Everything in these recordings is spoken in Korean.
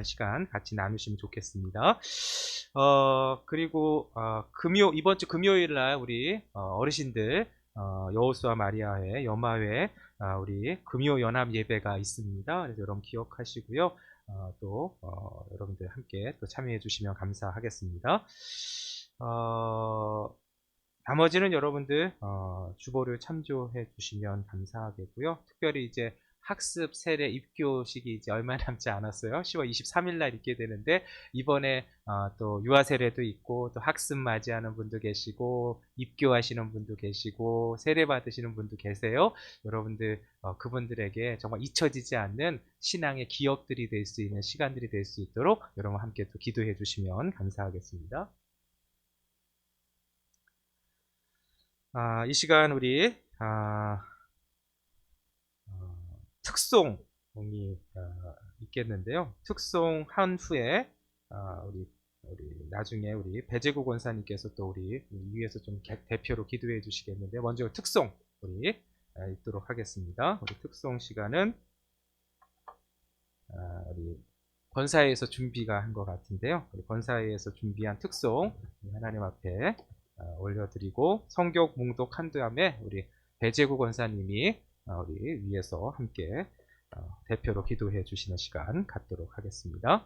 시간 같이 나누시면 좋겠습니다. 그리고 이번 주 금요일 날 우리 어르신들 여호수아 마리아회 연마회 우리 금요 연합 예배가 있습니다. 그래서 여러분 기억하시고요. 또 여러분들 함께 또 참여해 주시면 감사하겠습니다. 나머지는 여러분들 주보를 참조해 주시면 감사하겠고요. 특별히 이제 학습 세례 입교식이 이제 얼마 남지 않았어요. 10월 23일 날 있게 되는데 이번에 또 유아 세례도 있고 또 학습 맞이하는 분도 계시고 입교하시는 분도 계시고 세례 받으시는 분도 계세요. 여러분들 그분들에게 정말 잊혀지지 않는 신앙의 기억들이 될 수 있는 시간들이 될 수 있도록 여러분 함께 또 기도해 주시면 감사하겠습니다. 이 시간 우리 특송이 있겠는데요. 특송 한 후에 우리 나중에 우리 배재구 권사님께서 또 우리 위에서 좀 대표로 기도해 주시겠는데 먼저 특송 우리 읽도록 하겠습니다. 우리 특송 시간은 우리 권사회에서 준비가 한 것 같은데요. 우리 권사회에서 준비한 특송 하나님 앞에 올려드리고 성경 몽독한 다음에 우리 배재구 권사님이 우리 위에서 함께 대표로 기도해 주시는 시간 갖도록 하겠습니다.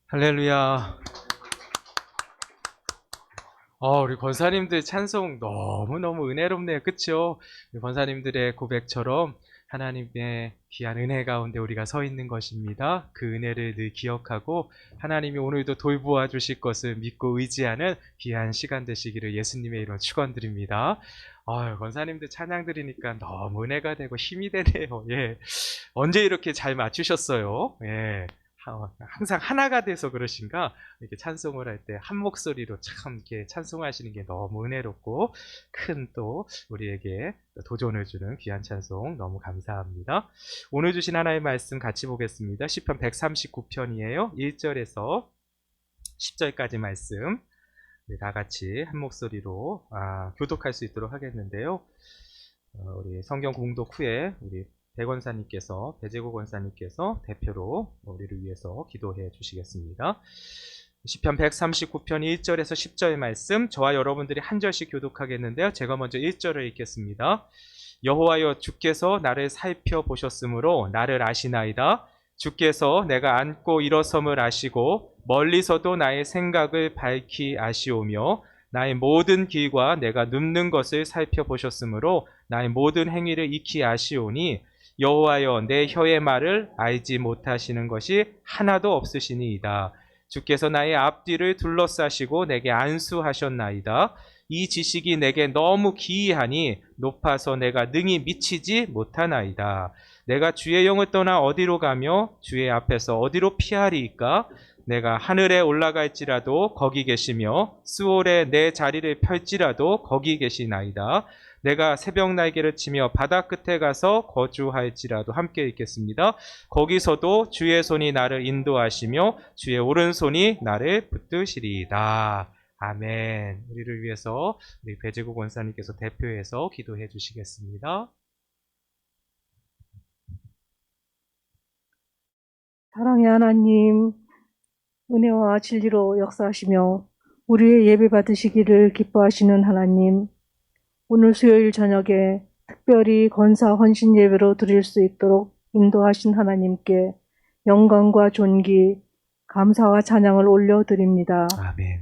할렐루야. 우리 권사님들 찬송 너무너무 은혜롭네요. 그쵸? 우리 권사님들의 고백처럼 하나님의 귀한 은혜 가운데 우리가 서 있는 것입니다. 그 은혜를 늘 기억하고 하나님이 오늘도 돌보아 주실 것을 믿고 의지하는 귀한 시간 되시기를 예수님의 이름으로 축원드립니다. 권사님들 찬양 드리니까 너무 은혜가 되고 힘이 되네요. 예. 언제 이렇게 잘 맞추셨어요? 예. 항상 하나가 돼서 그러신가? 이렇게 찬송을 할 때 한 목소리로 참 이렇게 찬송하시는 게 너무 은혜롭고 큰 또 우리에게 도전을 주는 귀한 찬송 너무 감사합니다. 오늘 주신 하나의 말씀 같이 보겠습니다. 시편 139편이에요. 1절에서 10절까지 말씀. 네, 다 같이 한 목소리로 교독할 수 있도록 하겠는데요. 우리 성경 공독 후에 우리 배재국 권사님께서 대표로 우리를 위해서 기도해 주시겠습니다. 시편 139편 1절에서 10절 말씀, 저와 여러분들이 한 절씩 교독하겠는데요. 제가 먼저 1절을 읽겠습니다. 여호와여, 주께서 나를 살펴보셨으므로 나를 아시나이다. 주께서 내가 앉고 일어섬을 아시고 멀리서도 나의 생각을 밝히 아시오며 나의 모든 길과 내가 눕는 것을 살펴보셨으므로 나의 모든 행위를 익히 아시오니 여호와여, 내 혀의 말을 알지 못하시는 것이 하나도 없으시니이다. 주께서 나의 앞뒤를 둘러싸시고 내게 안수하셨나이다. 이 지식이 내게 너무 기이하니 높아서 내가 능히 미치지 못하나이다. 내가 주의 영을 떠나 어디로 가며 주의 앞에서 어디로 피하리이까? 내가 하늘에 올라갈지라도 거기 계시며 스올에 내 자리를 펼지라도 거기 계시나이다. 내가 새벽 날개를 치며 바다 끝에 가서 거주할지라도 함께 있겠습니다. 거기서도 주의 손이 나를 인도하시며 주의 오른손이 나를 붙드시리이다. 아멘. 우리를 위해서 우리 배재국 원사님께서 대표해서 기도해 주시겠습니다. 사랑의 하나님, 은혜와 진리로 역사하시며 우리의 예배 받으시기를 기뻐하시는 하나님, 오늘 수요일 저녁에 특별히 권사 헌신 예배로 드릴 수 있도록 인도하신 하나님께 영광과 존귀, 감사와 찬양을 올려드립니다. 아멘.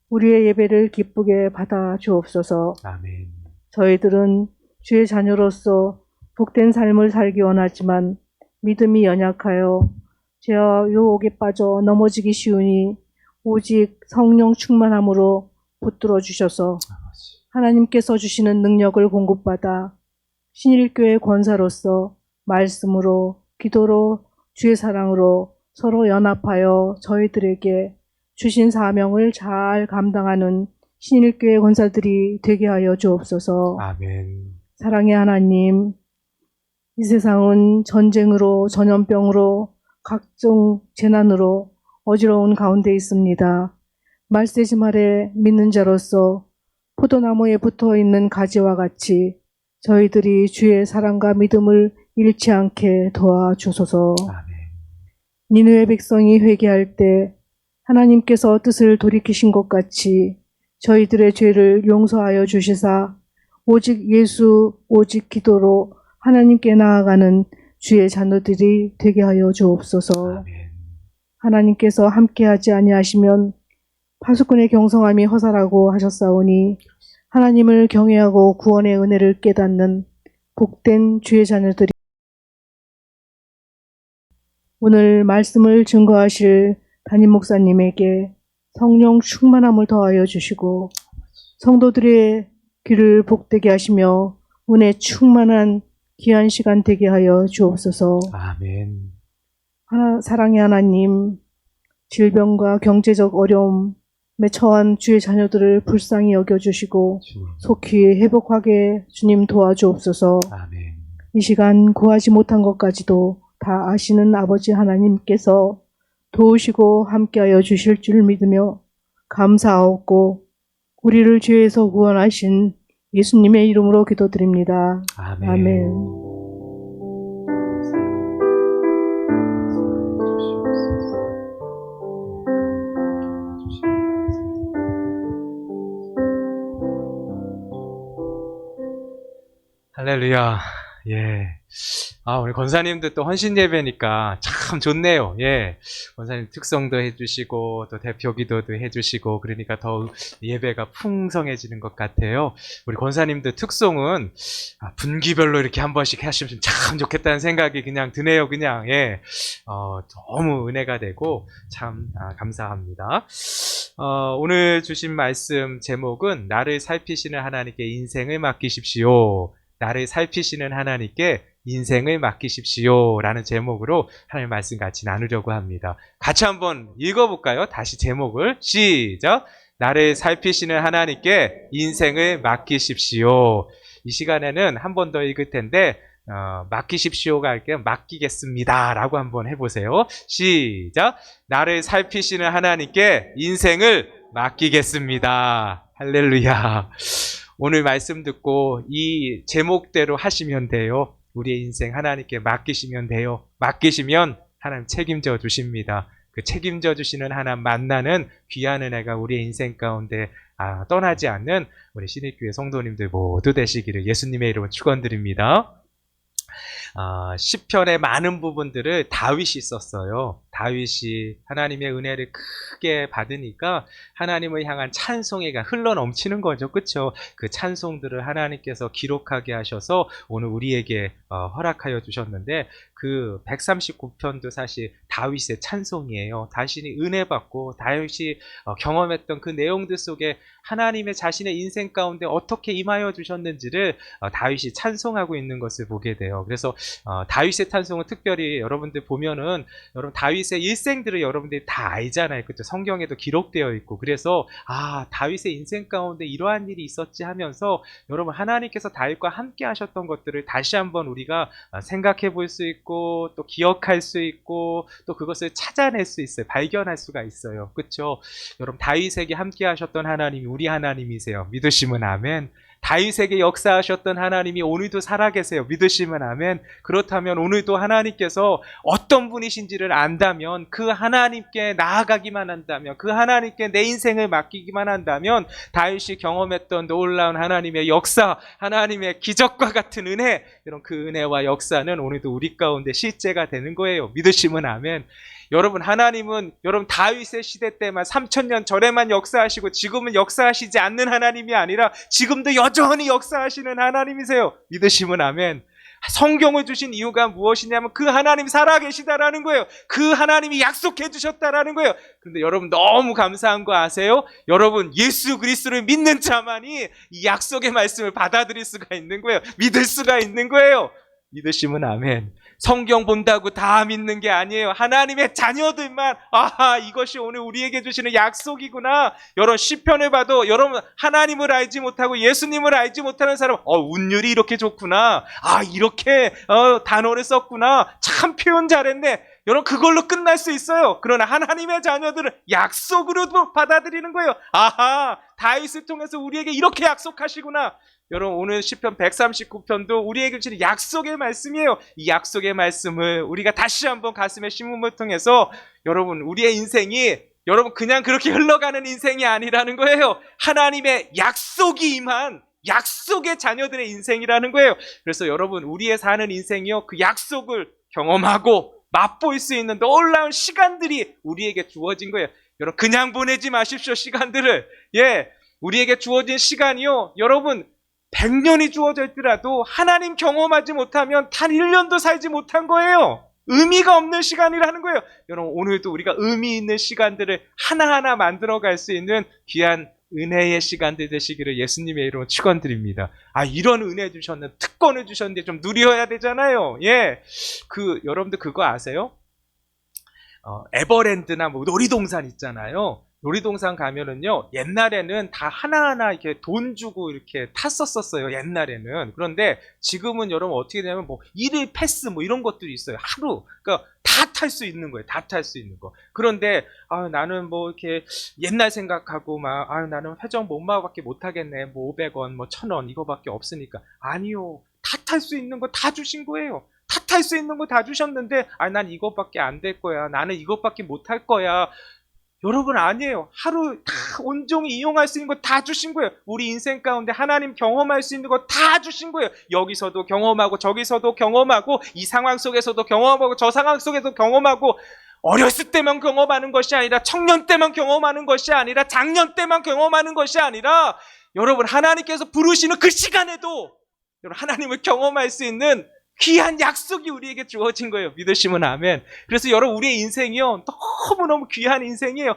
우리의 예배를 기쁘게 받아 주옵소서. 아멘. 저희들은 주의 자녀로서 복된 삶을 살기 원하지만 믿음이 연약하여 죄와 유혹에 빠져 넘어지기 쉬우니 오직 성령 충만함으로 붙들어 주셔서 하나님께서 주시는 능력을 공급받아 신일교회 권사로서 말씀으로, 기도로, 주의 사랑으로 서로 연합하여 저희들에게 주신 사명을 잘 감당하는 신일교회 권사들이 되게 하여 주옵소서. 아멘. 사랑의 하나님, 이 세상은 전쟁으로, 전염병으로, 각종 재난으로 어지러운 가운데 있습니다. 말세지 말에 믿는 자로서 포도나무에 붙어있는 가지와 같이 저희들이 주의 사랑과 믿음을 잃지 않게 도와주소서. 아멘. 니느웨 백성이 회개할 때 하나님께서 뜻을 돌이키신 것 같이 저희들의 죄를 용서하여 주시사 오직 예수, 오직 기도로 하나님께 나아가는 주의 자녀들이 되게 하여 주옵소서. 아멘. 하나님께서 함께하지 아니하시면 파수꾼의 경성함이 허사라고 하셨사오니 하나님을 경외하고 구원의 은혜를 깨닫는 복된 주의 자녀들이 오늘 말씀을 증거하실 담임 목사님에게 성령 충만함을 더하여 주시고 성도들의 귀를 복되게 하시며 은혜 충만한 귀한 시간 되게 하여 주옵소서. 아멘. 사랑의 하나님, 질병과 경제적 어려움에 처한 주의 자녀들을 불쌍히 여겨주시고 속히 회복하게 주님 도와주옵소서. 아멘. 이 시간 구하지 못한 것까지도 다 아시는 아버지 하나님께서 도우시고 함께하여 주실 줄 믿으며 감사하옵고 우리를 죄에서 구원하신 예수님의 이름으로 기도드립니다. 아멘. 아멘. 할렐루야. 예. 우리 권사님도 또 헌신 예배니까 참 좋네요. 예. 권사님 특성도 해주시고, 또 대표 기도도 해주시고, 그러니까 더 예배가 풍성해지는 것 같아요. 우리 권사님도 특성은 분기별로 이렇게 한 번씩 하시면 참 좋겠다는 생각이 그냥 드네요. 그냥, 예. 너무 은혜가 되고, 참, 감사합니다. 오늘 주신 말씀 제목은 나를 살피시는 하나님께 인생을 맡기십시오. 나를 살피시는 하나님께 인생을 맡기십시오 라는 제목으로 하나님 말씀 같이 나누려고 합니다. 같이 한번 읽어볼까요? 다시 제목을 시작. 나를 살피시는 하나님께 인생을 맡기십시오. 이 시간에는 한 번 더 읽을 텐데 맡기십시오가 할게요. 맡기겠습니다 라고 한번 해보세요. 시작. 나를 살피시는 하나님께 인생을 맡기겠습니다. 할렐루야. 오늘 말씀 듣고 이 제목대로 하시면 돼요. 우리의 인생 하나님께 맡기시면 돼요. 맡기시면 하나님 책임져 주십니다. 그 책임져 주시는 하나님 만나는 귀한 은혜가 우리의 인생 가운데 떠나지 않는 우리 신입교회 성도님들 모두 되시기를 예수님의 이름으로 축원드립니다. 시편의 많은 부분들을 다윗이 썼어요. 다윗이 하나님의 은혜를 크게 받으니까 하나님을 향한 찬송회가 흘러 넘치는 거죠. 그렇죠? 그 찬송들을 하나님께서 기록하게 하셔서 오늘 우리에게 허락하여 주셨는데 그 139편도 사실 다윗의 찬송이에요. 자신이 은혜 받고 다윗이 경험했던 그 내용들 속에 하나님의 자신의 인생 가운데 어떻게 임하여 주셨는지를 다윗이 찬송하고 있는 것을 보게 돼요. 그래서 다윗의 찬송은 특별히 여러분들 보면은 여러분 다윗의 일생들을 여러분들이 다 알잖아요. 그렇죠? 성경에도 기록되어 있고 그래서 다윗의 인생 가운데 이러한 일이 있었지 하면서 여러분 하나님께서 다윗과 함께 하셨던 것들을 다시 한번 우리가 생각해 볼 수 있고 또 기억할 수 있고 또 그것을 찾아낼 수 있어요. 발견할 수가 있어요. 그렇죠? 여러분 다윗에게 함께 하셨던 하나님이 우리 하나님이세요. 믿으시면 아멘. 다윗에게 역사하셨던 하나님이 오늘도 살아계세요. 믿으시면 아멘. 그렇다면 오늘도 하나님께서 어떤 분이신지를 안다면 그 하나님께 나아가기만 한다면 그 하나님께 내 인생을 맡기기만 한다면 다윗이 경험했던 놀라운 하나님의 역사, 하나님의 기적과 같은 은혜, 이런 그 은혜와 역사는 오늘도 우리 가운데 실제가 되는 거예요. 믿으시면 아멘. 여러분 하나님은 여러분 다윗의 시대 때만 3000년 전에만 역사하시고 지금은 역사하시지 않는 하나님이 아니라 지금도 여전히 역사하시는 하나님이세요. 믿으시면 아멘. 성경을 주신 이유가 무엇이냐면 그 하나님 살아계시다라는 거예요. 그 하나님이 약속해 주셨다라는 거예요. 그런데 여러분 너무 감사한 거 아세요? 여러분 예수 그리스도를 믿는 자만이 이 약속의 말씀을 받아들일 수가 있는 거예요. 믿을 수가 있는 거예요. 믿으시면 아멘. 성경 본다고 다 믿는 게 아니에요. 하나님의 자녀들만 이것이 오늘 우리에게 주시는 약속이구나. 여러분 시편을 봐도 여러분 하나님을 알지 못하고 예수님을 알지 못하는 사람 운율이 이렇게 좋구나. 이렇게 단어를 썼구나. 참 표현 잘했네. 여러분 그걸로 끝날 수 있어요. 그러나 하나님의 자녀들은 약속으로도 받아들이는 거예요. 다윗을 통해서 우리에게 이렇게 약속하시구나. 여러분 오늘 시편 139편도 우리에게 주시는 약속의 말씀이에요. 이 약속의 말씀을 우리가 다시 한번 가슴에 심음을 통해서 여러분 우리의 인생이 여러분 그냥 그렇게 흘러가는 인생이 아니라는 거예요. 하나님의 약속이 임한 약속의 자녀들의 인생이라는 거예요. 그래서 여러분 우리의 사는 인생이요 그 약속을 경험하고 맛볼 수 있는 놀라운 시간들이 우리에게 주어진 거예요. 여러분 그냥 보내지 마십시오. 시간들을. 우리에게 주어진 시간이요 여러분 100년이 주어져 있더라도 하나님 경험하지 못하면 단 1년도 살지 못한 거예요. 의미가 없는 시간이라는 거예요. 여러분 오늘도 우리가 의미 있는 시간들을 하나하나 만들어갈 수 있는 귀한 은혜의 시간들 되시기를 예수님의 이름으로 축원드립니다. 이런 은혜 주셨는데 특권을 주셨는데 좀 누려야 되잖아요. 여러분들 그거 아세요? 에버랜드나 놀이동산 있잖아요. 놀이동산 가면은요, 옛날에는 다 하나하나 이렇게 돈 주고 이렇게 탔었어요, 옛날에는. 그런데 지금은 여러분 어떻게 되냐면 일일 패스 이런 것들이 있어요. 하루. 그러니까 다 탈 수 있는 거예요. 다 탈 수 있는 거. 그런데, 나는 이렇게 옛날 생각하고 나는 회전 못마밖에 못 하겠네. 500원, 1000원 이거밖에 없으니까. 아니요. 다 탈 수 있는 거 다 주신 거예요. 다 탈 수 있는 거 다 주셨는데, 난 이것밖에 안 될 거야. 나는 이것밖에 못 할 거야. 여러분 아니에요. 하루 다 온종일 이용할 수 있는 거 다 주신 거예요. 우리 인생 가운데 하나님 경험할 수 있는 거 다 주신 거예요. 여기서도 경험하고 저기서도 경험하고 이 상황 속에서도 경험하고 저 상황 속에서도 경험하고 어렸을 때만 경험하는 것이 아니라 청년 때만 경험하는 것이 아니라 작년 때만 경험하는 것이 아니라 여러분 하나님께서 부르시는 그 시간에도 여러분 하나님을 경험할 수 있는 귀한 약속이 우리에게 주어진 거예요. 믿으시면 아멘. 그래서 여러분 우리의 인생이요 너무너무 귀한 인생이에요.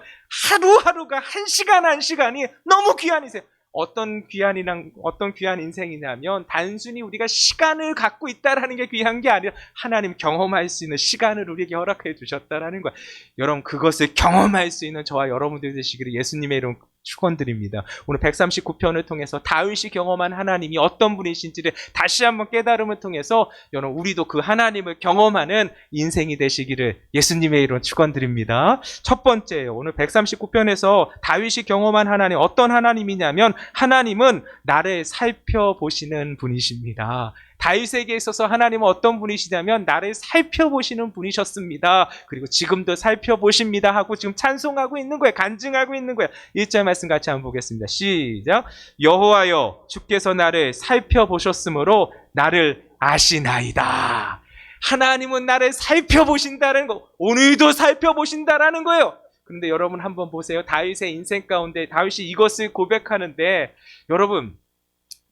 하루하루가 한 시간 한 시간이 너무 귀한 인생. 어떤 귀한 인생이냐면 단순히 우리가 시간을 갖고 있다라는 게 귀한 게 아니라 하나님 경험할 수 있는 시간을 우리에게 허락해 주셨다라는 거예요. 여러분 그것을 경험할 수 있는 저와 여러분들 되시기를 예수님의 이름 축원드립니다. 오늘 139편을 통해서 다윗이 경험한 하나님이 어떤 분이신지를 다시 한번 깨달음을 통해서 여러분 우리도 그 하나님을 경험하는 인생이 되시기를 예수님의 이름 축원드립니다. 첫 번째예요. 오늘 139편에서 다윗이 경험한 하나님 어떤 하나님이냐면 하나님은 나를 살펴보시는 분이십니다. 다윗에게 있어서 하나님은 어떤 분이시냐면 나를 살펴보시는 분이셨습니다. 그리고 지금도 살펴보십니다 하고 지금 찬송하고 있는 거예요. 간증하고 있는 거예요. 1절 말씀 같이 한번 보겠습니다. 시작. 여호와여 주께서 나를 살펴보셨으므로 나를 아시나이다. 하나님은 나를 살펴보신다는 거, 오늘도 살펴보신다라는 거예요. 그런데 여러분 한번 보세요. 다윗의 인생 가운데 다윗이 이것을 고백하는데 여러분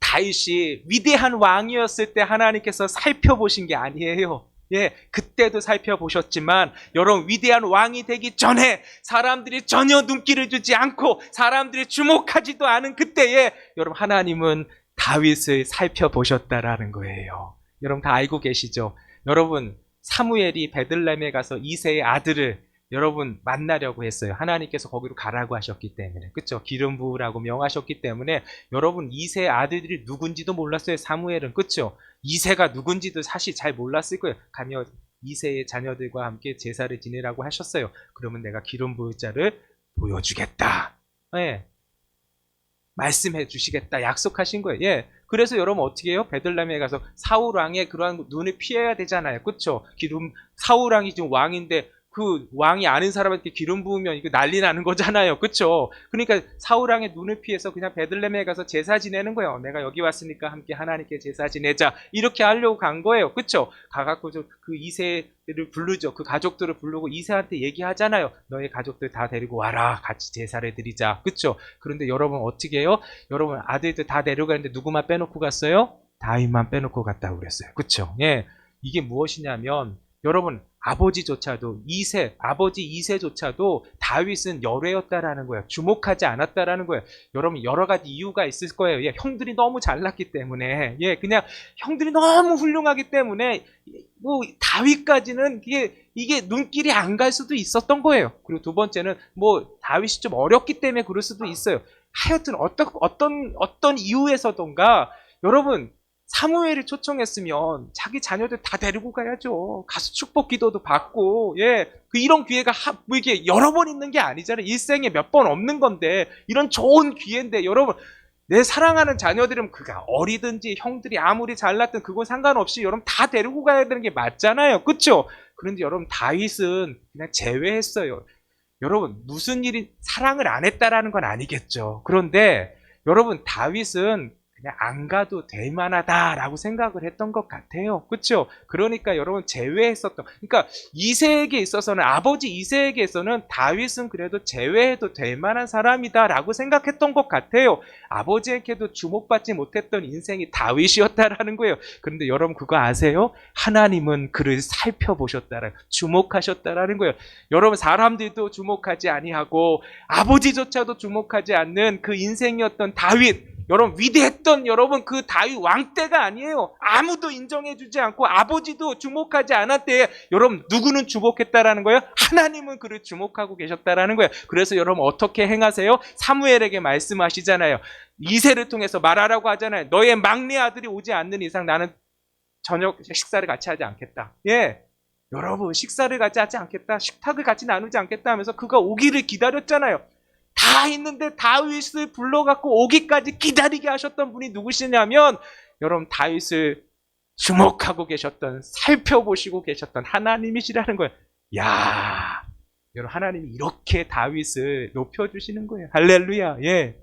다윗이 위대한 왕이었을 때 하나님께서 살펴보신 게 아니에요. 예, 그때도 살펴보셨지만 여러분 위대한 왕이 되기 전에 사람들이 전혀 눈길을 주지 않고 사람들이 주목하지도 않은 그때에 여러분 하나님은 다윗을 살펴보셨다라는 거예요. 여러분 다 알고 계시죠? 여러분 사무엘이 베들레헴에 가서 이새의 아들을 여러분 만나려고 했어요. 하나님께서 거기로 가라고 하셨기 때문에. 그렇죠? 기름 부으라고 명하셨기 때문에 여러분 이새의 아들들이 누군지도 몰랐어요. 사무엘은. 그렇죠? 이새가 누군지도 사실 잘 몰랐을 거예요. 가며 이새의 자녀들과 함께 제사를 지내라고 하셨어요. 그러면 내가 기름 부을 자를 보여주겠다. 예. 말씀해 주시겠다. 약속하신 거예요. 예. 그래서 여러분 어떻게 해요? 베들레헴에 가서 사울 왕의 그러한 눈을 피해야 되잖아요. 그렇죠? 사울 왕이 지금 왕인데 그 왕이 아는 사람한테 기름 부으면 이거 난리 나는 거잖아요. 그렇죠? 그러니까 사울 왕의 눈을 피해서 그냥 베들레헴에 가서 제사 지내는 거예요. 내가 여기 왔으니까 함께 하나님께 제사 지내자. 이렇게 하려고 간 거예요. 그렇죠? 가갖고 그 이새를 부르죠. 그 가족들을 부르고 이새한테 얘기하잖아요. 너의 가족들 다 데리고 와라. 같이 제사를 드리자. 그렇죠? 그런데 여러분 어떻게 해요? 여러분 아들들 다 데려가는데 누구만 빼놓고 갔어요? 다윗만 빼놓고 갔다고 그랬어요. 그렇죠? 예. 이게 무엇이냐면 여러분 아버지조차도 아버지 이새조차도 다윗은 열애였다라는 거예요. 주목하지 않았다라는 거예요. 여러분 여러 가지 이유가 있을 거예요. 예, 형들이 너무 잘났기 때문에, 예, 그냥 형들이 너무 훌륭하기 때문에 뭐 다윗까지는 이게 눈길이 안 갈 수도 있었던 거예요. 그리고 두 번째는 뭐 다윗이 좀 어렸기 때문에 그럴 수도 있어요. 하여튼 어떤 이유에서던가 여러분. 사무엘이 초청했으면 자기 자녀들 다 데리고 가야죠. 가서 축복 기도도 받고, 예. 이런 기회가 뭐 이게 여러 번 있는 게 아니잖아요. 일생에 몇 번 없는 건데, 이런 좋은 기회인데, 여러분, 내 사랑하는 자녀들은 그가 어리든지 형들이 아무리 잘났든 그건 상관없이 여러분 다 데리고 가야 되는 게 맞잖아요. 그쵸? 그런데 여러분, 다윗은 그냥 제외했어요. 여러분, 무슨 일이 사랑을 안 했다라는 건 아니겠죠. 그런데, 여러분, 다윗은 그냥 안 가도 될 만하다라고 생각을 했던 것 같아요. 그렇죠? 그러니까 여러분 제외했었던 그러니까 이새에게 있어서는 아버지 이새에게서는 다윗은 그래도 제외해도 될 만한 사람이다라고 생각했던 것 같아요. 아버지에게도 주목받지 못했던 인생이 다윗이었다라는 거예요. 그런데 여러분 그거 아세요? 하나님은 그를 살펴보셨다라는 주목하셨다라는 거예요. 여러분 사람들도 주목하지 아니하고 아버지조차도 주목하지 않는 그 인생이었던 다윗 여러분 위대했던 여러분 그 다윗 왕 때가 아니에요. 아무도 인정해주지 않고 아버지도 주목하지 않았대요. 여러분 누구는 주목했다라는 거예요? 하나님은 그를 주목하고 계셨다라는 거예요. 그래서 여러분 어떻게 행하세요? 사무엘에게 말씀하시잖아요. 이새를 통해서 말하라고 하잖아요. 너의 막내 아들이 오지 않는 이상 나는 저녁 식사를 같이 하지 않겠다. 예. 여러분 식사를 같이 하지 않겠다. 식탁을 같이 나누지 않겠다 하면서 그가 오기를 기다렸잖아요. 다 있는데 다윗을 불러갖고 오기까지 기다리게 하셨던 분이 누구시냐면 여러분 다윗을 주목하고 계셨던 살펴보시고 계셨던 하나님이시라는 거예요. 야 여러분, 하나님이 이렇게 다윗을 높여주시는 거예요. 할렐루야. 예.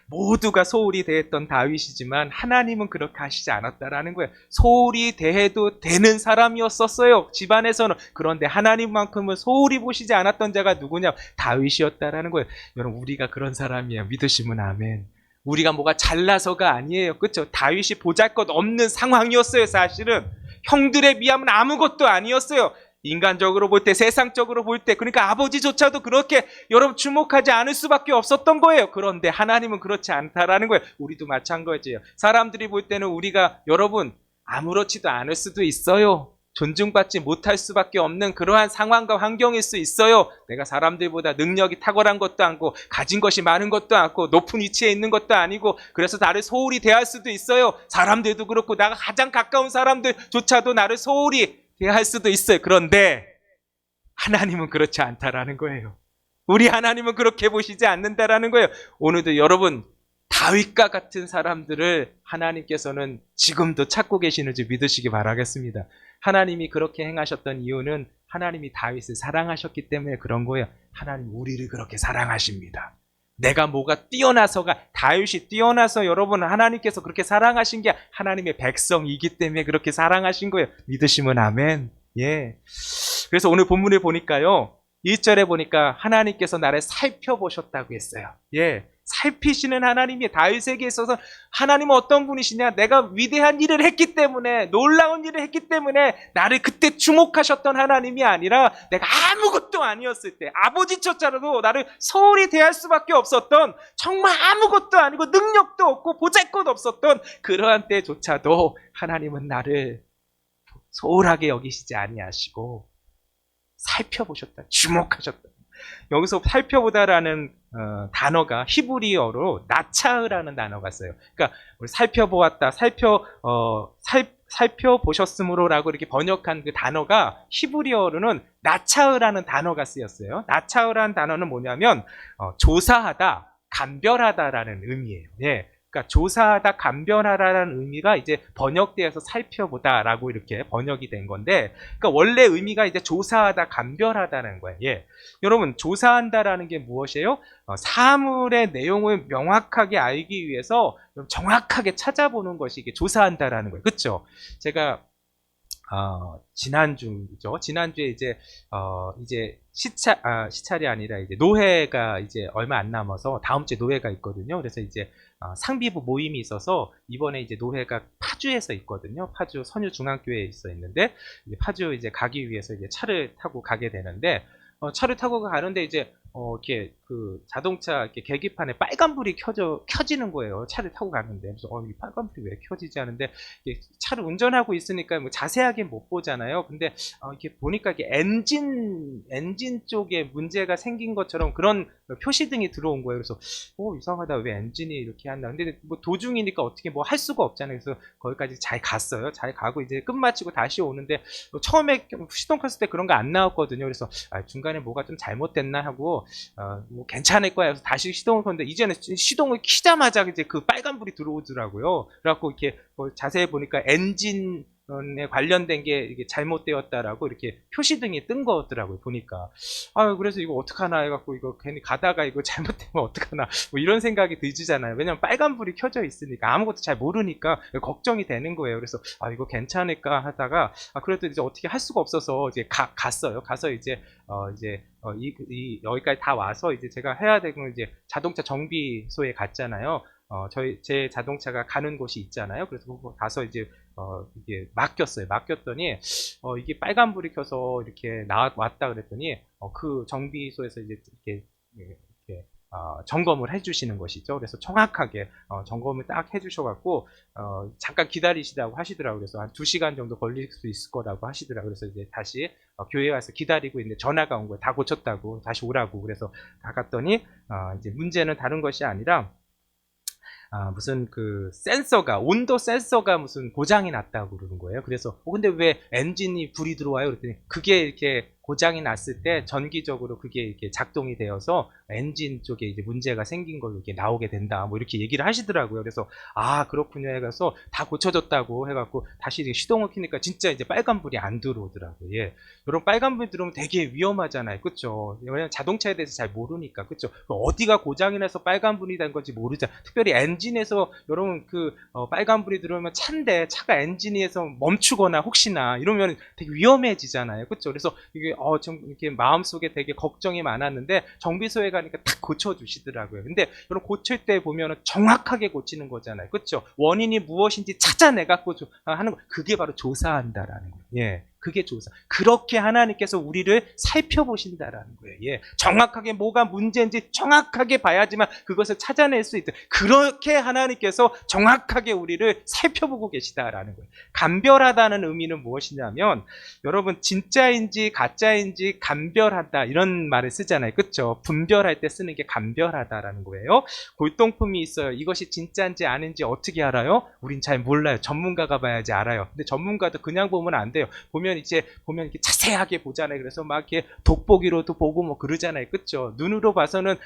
모두가 소홀히 대했던 다윗이지만 하나님은 그렇게 하시지 않았다라는 거예요. 소홀히 대해도 되는 사람이었었어요, 집안에서는. 그런데 하나님만큼은 소홀히 보시지 않았던 자가 누구냐? 다윗이었다라는 거예요. 여러분, 우리가 그런 사람이에요. 믿으시면 아멘. 우리가 뭐가 잘나서가 아니에요. 그렇죠? 다윗이 보잘것없는 상황이었어요. 사실은 형들에 비하면 아무것도 아니었어요. 인간적으로 볼 때, 세상적으로 볼 때, 그러니까 아버지조차도 그렇게 여러분 주목하지 않을 수밖에 없었던 거예요. 그런데 하나님은 그렇지 않다라는 거예요. 우리도 마찬가지예요. 사람들이 볼 때는 우리가 여러분 아무렇지도 않을 수도 있어요. 존중받지 못할 수밖에 없는 그러한 상황과 환경일 수 있어요. 내가 사람들보다 능력이 탁월한 것도 아니고 가진 것이 많은 것도 아니고 높은 위치에 있는 것도 아니고 그래서 나를 소홀히 대할 수도 있어요. 사람들도 그렇고 나가 가장 가까운 사람들조차도 나를 소홀히 대할 수도 있어요. 그런데 하나님은 그렇지 않다라는 거예요. 우리 하나님은 그렇게 보시지 않는다라는 거예요. 오늘도 여러분 다윗과 같은 사람들을 하나님께서는 지금도 찾고 계시는지 믿으시기 바라겠습니다. 하나님이 그렇게 행하셨던 이유는 하나님이 다윗을 사랑하셨기 때문에 그런 거예요. 하나님 우리를 그렇게 사랑하십니다. 내가 뭐가 뛰어나서가, 다윗이 뛰어나서 여러분 하나님께서 그렇게 사랑하신 게 하나님의 백성이기 때문에 그렇게 사랑하신 거예요. 믿으시면 아멘. 예. 그래서 오늘 본문에 보니까요, 1절에 보니까 하나님께서 나를 살펴보셨다고 했어요. 예. 살피시는 하나님이 다윗에게 있어서 하나님은 어떤 분이시냐? 내가 위대한 일을 했기 때문에, 놀라운 일을 했기 때문에 나를 그때 주목하셨던 하나님이 아니라 내가 아무것도 아니었을 때, 아버지조차도 나를 소홀히 대할 수밖에 없었던, 정말 아무것도 아니고 능력도 없고 보잘것 없었던 그러한 때조차도 하나님은 나를 소홀하게 여기시지 아니하시고 살펴보셨다, 주목하셨다. 여기서 살펴보다라는 단어가 히브리어로 나차흐라는 단어가 써요. 그러니까 우리 살펴보았다, 살펴보셨으므로라고 이렇게 번역한 그 단어가 히브리어로는 나차흐라는 단어가 쓰였어요. 나차흐라는 단어는 뭐냐면 조사하다, 감별하다라는 의미예요. 예. 그러니까 조사하다, 감별하다라는 의미가 이제 번역되어서 살펴보다라고 이렇게 번역이 된 건데, 그러니까 원래 의미가 이제 조사하다, 감별하다는 거예요. 예. 여러분, 조사한다라는 게 무엇이에요? 사물의 내용을 명확하게 알기 위해서 정확하게 찾아보는 것이 이게 조사한다라는 거예요. 그렇죠? 제가 지난주죠. 지난주에 이제 시찰이 아니라 이제 노회가 이제 얼마 안 남아서 다음 주에 노회가 있거든요. 그래서 이제 상비부 모임이 있어서 이번에 이제 노회가 파주에서 있거든요. 파주 선유중앙교회에 있는데 이제 파주 이제 가기 위해서 이제 차를 타고 가게 되는데 차를 타고 가는데 이제 이렇게 그 자동차 이렇게 계기판에 빨간불이 켜지는 거예요. 차를 타고 가는데. 그래서 이 빨간불이 왜 켜지지 하는데 차를 운전하고 있으니까 뭐 자세하게 못 보잖아요. 근데 이렇게 보니까 이게 엔진 쪽에 문제가 생긴 것처럼 그런 표시등이 들어온 거예요. 그래서 이상하다, 왜 엔진이 이렇게 한다. 근데 뭐 도중이니까 어떻게 뭐 할 수가 없잖아요. 그래서 거기까지 잘 갔어요. 잘 가고 이제 끝마치고 다시 오는데 처음에 시동 켰을 때 그런 거 안 나왔거든요. 그래서 중간에 뭐가 좀 잘못됐나 하고 뭐 괜찮을 거야. 그래서 다시 시동을 켰는데 이제는 시동을 키자마자 이제 그 빨간불이 들어오더라고요. 그래갖고 이렇게 자세히 보니까 엔진에 관련된 게 이게 잘못되었다라고 이렇게 표시등이 뜬 거더라고요. 보니까. 그래서 이거 어떡하나 해갖고 이거 괜히 가다가 이거 잘못되면 어떡하나 뭐 이런 생각이 들지잖아요. 왜냐면 빨간불이 켜져 있으니까 아무것도 잘 모르니까 걱정이 되는 거예요. 그래서 이거 괜찮을까 하다가 그래도 이제 어떻게 할 수가 없어서 이제 갔어요. 가서 이제 여기까지 다 와서 이제 제가 해야 되는 건 이제 자동차 정비소에 갔잖아요. 제 자동차가 가는 곳이 있잖아요. 그래서 가서 이제 이게 맡겼어요. 맡겼더니 이게 빨간불이 켜서 이렇게 왔다 그랬더니 그 정비소에서 이제 이렇게 점검을 해주시는 것이죠. 그래서 정확하게 점검을 딱 해주셔갖고 잠깐 기다리시라고 하시더라고요. 그래서 한 2시간 정도 걸릴 수 있을 거라고 하시더라고요. 그래서 이제 다시 교회에 와서 기다리고 있는데 전화가 온 거예요. 다 고쳤다고 다시 오라고. 그래서 다 갔더니 이제 문제는 다른 것이 아니라 무슨 그 센서가, 온도 센서가 무슨 고장이 났다고 그러는 거예요. 그래서 근데 왜 엔진이 불이 들어와요? 그랬더니 그게 이렇게 고장이 났을 때 전기적으로 그게 이렇게 작동이 되어서 엔진 쪽에 이제 문제가 생긴 걸로 이렇게 나오게 된다. 뭐 이렇게 얘기를 하시더라고요. 그래서 아 그렇군요 해가서 다 고쳐졌다고 해갖고 다시 이제 시동을 켜니까 진짜 이제 빨간불이 안 들어오더라고요. 예. 이런 빨간불 들어오면 되게 위험하잖아요. 그쵸? 왜냐면 자동차에 대해서 잘 모르니까. 그쵸? 어디가 고장이 나서 빨간불이 된 건지 모르잖아요. 특별히 엔진에서 여러분 빨간불이 들어오면 차인데 차가 엔진에서 멈추거나 혹시나 이러면 되게 위험해지잖아요. 그쵸? 그래서 이게 좀 이렇게 마음속에 되게 걱정이 많았는데 정비소에 가니까 딱 고쳐주시더라고요. 근데 여러분 고칠 때 보면은 정확하게 고치는 거잖아요. 그쵸? 원인이 무엇인지 찾아내갖고 하는 거. 그게 바로 조사한다라는 거예요. 예. 그게 조사. 그렇게 하나님께서 우리를 살펴보신다라는 거예요. 예. 정확하게 뭐가 문제인지 정확하게 봐야지만 그것을 찾아낼 수 있다. 그렇게 하나님께서 정확하게 우리를 살펴보고 계시다라는 거예요. 감별하다는 의미는 무엇이냐면 여러분 진짜인지 가짜인지 감별하다 이런 말을 쓰잖아요. 그렇죠? 분별할 때 쓰는 게 감별하다라는 거예요. 골동품이 있어요. 이것이 진짜인지 아닌지 어떻게 알아요? 우린 잘 몰라요. 전문가가 봐야지 알아요. 근데 전문가도 그냥 보면 안 돼요. 보면 이렇게 자세하게 보잖아요. 그래서 막 이렇게 돋보기로도 보고 뭐 그러잖아요. 그렇죠? 눈으로 봐서는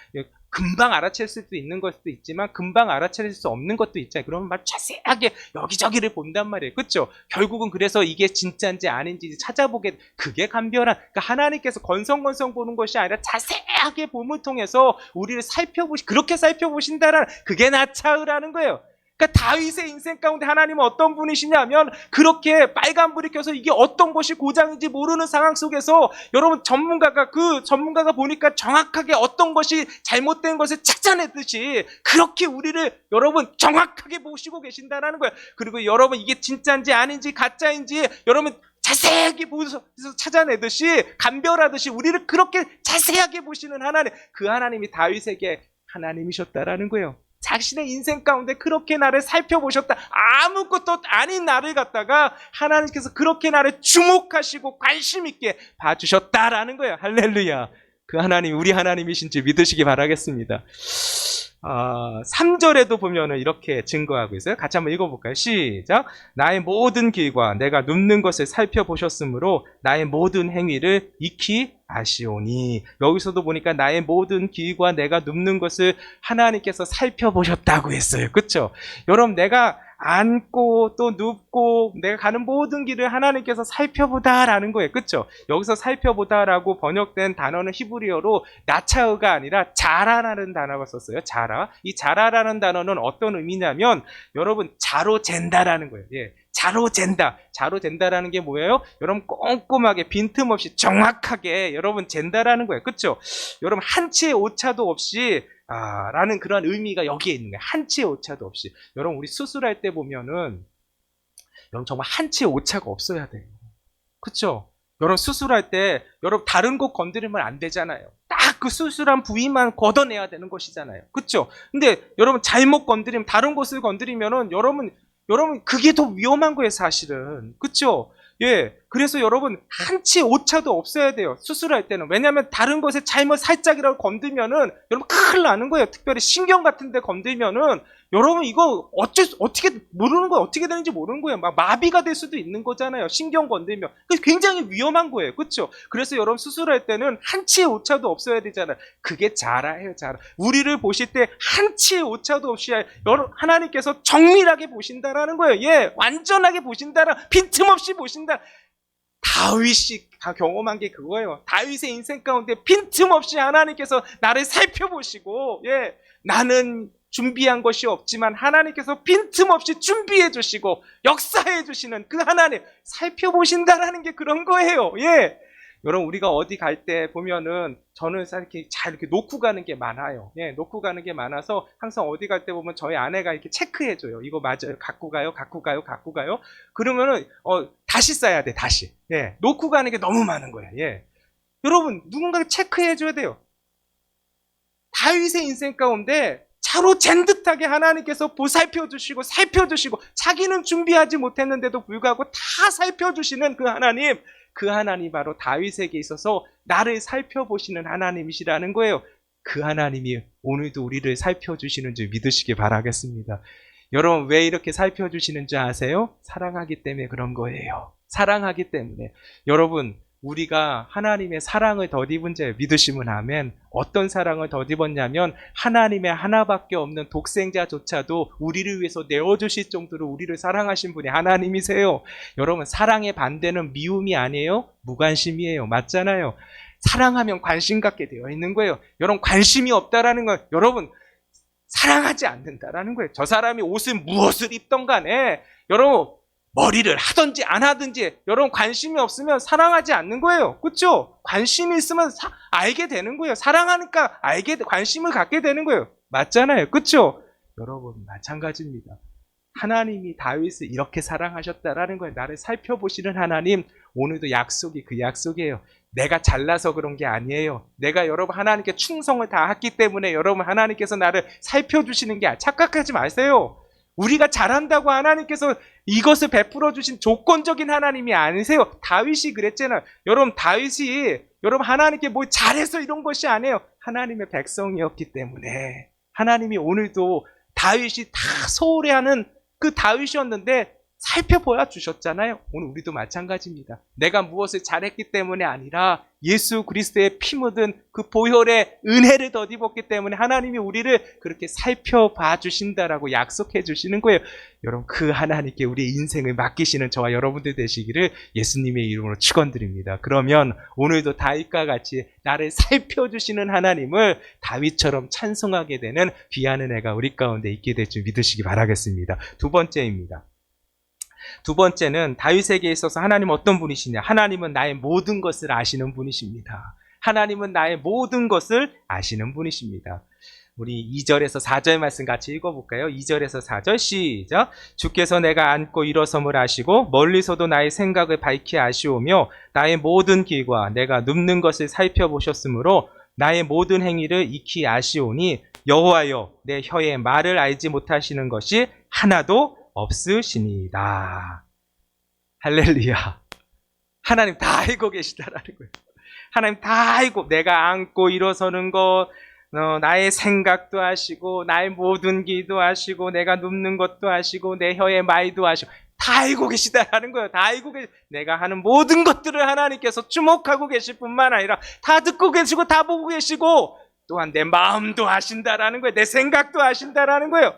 금방 알아챌 수도 있는 것도 있지만 금방 알아챌 수 없는 것도 있잖아요. 그러면 막 자세하게 여기저기를 본단 말이에요. 그렇죠? 결국은 그래서 이게 진짜인지 아닌지 찾아보게 그게 감별한 그러니까 하나님께서 건성건성 보는 것이 아니라 자세하게 봄을 통해서 우리를 그렇게 살펴보신다라는 그게 나차으라는 거예요. 그러니까 다윗의 인생 가운데 하나님은 어떤 분이시냐면 그렇게 빨간불이 켜서 이게 어떤 것이 고장인지 모르는 상황 속에서 여러분 전문가가 보니까 정확하게 어떤 것이 잘못된 것을 찾아내듯이 그렇게 우리를 여러분 정확하게 보시고 계신다는 거예요. 그리고 여러분 이게 진짜인지 아닌지 가짜인지 여러분 자세하게 보셔서 찾아내듯이 감별하듯이 우리를 그렇게 자세하게 보시는 하나님 그 하나님이 다윗에게 하나님이셨다라는 거예요. 자신의 인생 가운데 그렇게 나를 살펴보셨다. 아무것도 아닌 나를 갖다가 하나님께서 그렇게 나를 주목하시고 관심 있게 봐주셨다라는 거예요. 할렐루야. 그 하나님 우리 하나님이신지 믿으시기 바라겠습니다. 3절에도 보면은 이렇게 증거하고 있어요. 같이 한번 읽어볼까요? 시작. 나의 모든 길과 내가 눕는 것을 살펴보셨으므로 나의 모든 행위를 익히 아시오니. 여기서도 보니까 나의 모든 길과 내가 눕는 것을 하나님께서 살펴보셨다고 했어요. 그렇죠? 여러분 내가 앉고 또 눕고 내가 가는 모든 길을 하나님께서 살펴보다라는 거예요. 그렇죠? 여기서 살펴보다라고 번역된 단어는 히브리어로 나차흐가 아니라 자라라는 단어가 썼어요. 자라. 이 자라라는 단어는 어떤 의미냐면 여러분 자로 잰다라는 거예요. 예. 자로 잰다라는 게 뭐예요? 여러분 꼼꼼하게 빈틈없이 정확하게 여러분 잰다라는 거예요. 그렇죠? 여러분 한치의 오차도 없이 라는 그런 의미가 여기에 있는 거예요. 한치의 오차도 없이. 여러분 우리 수술할 때 보면은 여러분 정말 한치의 오차가 없어야 돼요. 그렇죠? 여러분 수술할 때 여러분 다른 곳 건드리면 안 되잖아요. 딱 그 수술한 부위만 걷어내야 되는 것이잖아요. 그렇죠? 근데 여러분 잘못 건드리면 다른 곳을 건드리면은 여러분 그게 더 위험한 거예요, 사실은. 그렇죠? 예. 그래서 여러분 한치 오차도 없어야 돼요. 수술할 때는. 왜냐하면 다른 것에 잘못 살짝이라도 건들면은 여러분 큰일 나는 거예요. 특별히 신경 같은 데 건들면은 여러분 이거 어떻게 모르는 거예요. 어떻게 되는지 모르는 거예요. 막 마비가 될 수도 있는 거잖아요. 신경 건들면. 굉장히 위험한 거예요. 그렇죠? 그래서 여러분 수술할 때는 한치의 오차도 없어야 되잖아요. 그게 자라예요, 자라. 우리를 보실 때 한치의 오차도 없이 하나님께서 정밀하게 보신다라는 거예요. 예. 완전하게 보신다라. 빈틈없이 보신다. 다윗이 경험한 게 그거예요. 다윗의 인생 가운데 빈틈없이 하나님께서 나를 살펴보시고, 예, 나는 준비한 것이 없지만 하나님께서 빈틈없이 준비해 주시고 역사해 주시는 그 하나님 살펴보신다라는 게 그런 거예요. 예. 여러분 우리가 어디 갈 때 보면은 저는 이렇게 놓고 가는 게 많아요. 예, 놓고 가는 게 많아서 항상 어디 갈 때 보면 저희 아내가 이렇게 체크해 줘요. 이거 맞아요? 갖고 가요? 그러면은 다시 싸야 돼. 다시. 예. 놓고 가는 게 너무 많은 거예요. 예. 여러분 누군가가 체크해 줘야 돼요. 다윗의 인생 가운데 차로 잰 듯하게 하나님께서 살펴주시고 살펴주시고 자기는 준비하지 못했는데도 불구하고 다 살펴주시는 그 하나님 바로 다윗에게 있어서 나를 살펴보시는 하나님이시라는 거예요. 그 하나님이 오늘도 우리를 살펴주시는 줄 믿으시기 바라겠습니다. 여러분 왜 이렇게 살펴주시는 줄 아세요? 사랑하기 때문에 그런 거예요. 사랑하기 때문에. 여러분 우리가 하나님의 사랑을 덧입은 자예요. 믿으시면 아멘. 어떤 사랑을 덧입었냐면 하나님의 하나밖에 없는 독생자조차도 우리를 위해서 내어주실 정도로 우리를 사랑하신 분이 하나님이세요. 여러분, 사랑의 반대는 미움이 아니에요? 무관심이에요. 맞잖아요. 사랑하면 관심 갖게 되어 있는 거예요. 여러분, 관심이 없다라는 건 여러분 사랑하지 않는다라는 거예요. 저 사람이 옷을 무엇을 입던 간에 여러분 머리를 하든지 안 하든지 여러분 관심이 없으면 사랑하지 않는 거예요. 그렇죠? 관심이 있으면 알게 되는 거예요. 사랑하니까 관심을 갖게 되는 거예요. 맞잖아요. 그렇죠? 여러분 마찬가지입니다. 하나님이 다윗을 이렇게 사랑하셨다라는 거예요. 나를 살펴보시는 하나님, 오늘도 약속이 그 약속이에요. 내가 잘나서 그런 게 아니에요. 내가 여러분 하나님께 충성을 다했기 때문에 여러분 하나님께서 나를 살펴주시는 게 착각하지 마세요. 우리가 잘한다고 하나님께서 이것을 베풀어 주신 조건적인 하나님이 아니세요. 다윗이 그랬잖아요. 여러분 다윗이 여러분 하나님께 뭐 잘해서 이런 것이 아니에요. 하나님의 백성이었기 때문에 하나님이 오늘도 다윗이 다 소홀해하는 그 다윗이었는데 살펴보아 주셨잖아요. 오늘 우리도 마찬가지입니다. 내가 무엇을 잘했기 때문에 아니라 예수 그리스도의 피 묻은 그 보혈의 은혜를 덧입었기 때문에 하나님이 우리를 그렇게 살펴봐 주신다라고 약속해 주시는 거예요. 여러분 그 하나님께 우리의 인생을 맡기시는 저와 여러분들 되시기를 예수님의 이름으로 축원드립니다. 그러면 오늘도 다윗과 같이 나를 살펴주시는 하나님을 다윗처럼 찬송하게 되는 귀한 은혜가 우리 가운데 있게 될 줄 믿으시기 바라겠습니다. 두 번째입니다. 두 번째는 다윗에게 있어서 하나님은 어떤 분이시냐? 하나님은 나의 모든 것을 아시는 분이십니다. 하나님은 나의 모든 것을 아시는 분이십니다. 우리 2절에서 4절 말씀 같이 읽어볼까요? 2절에서 4절 시작. 주께서 내가 앉고 일어섬을 아시고 멀리서도 나의 생각을 밝히 아시오며 나의 모든 길과 내가 눕는 것을 살펴보셨으므로 나의 모든 행위를 익히 아시오니 여호와여 내 혀의 말을 알지 못하시는 것이 하나도 없으시니이다. 할렐루야. 하나님 다 알고 계시다라는 거예요. 하나님 다 알고 내가 앉고 일어서는 것, 나의 생각도 아시고 나의 모든 길도 아시고 내가 눕는 것도 아시고 내 혀의 말도 아시고 다 알고 계시다라는 거예요. 다 알고 내가 하는 모든 것들을 하나님께서 주목하고 계실 뿐만 아니라 다 듣고 계시고 다 보고 계시고 또한 내 마음도 아신다라는 거예요. 내 생각도 아신다라는 거예요.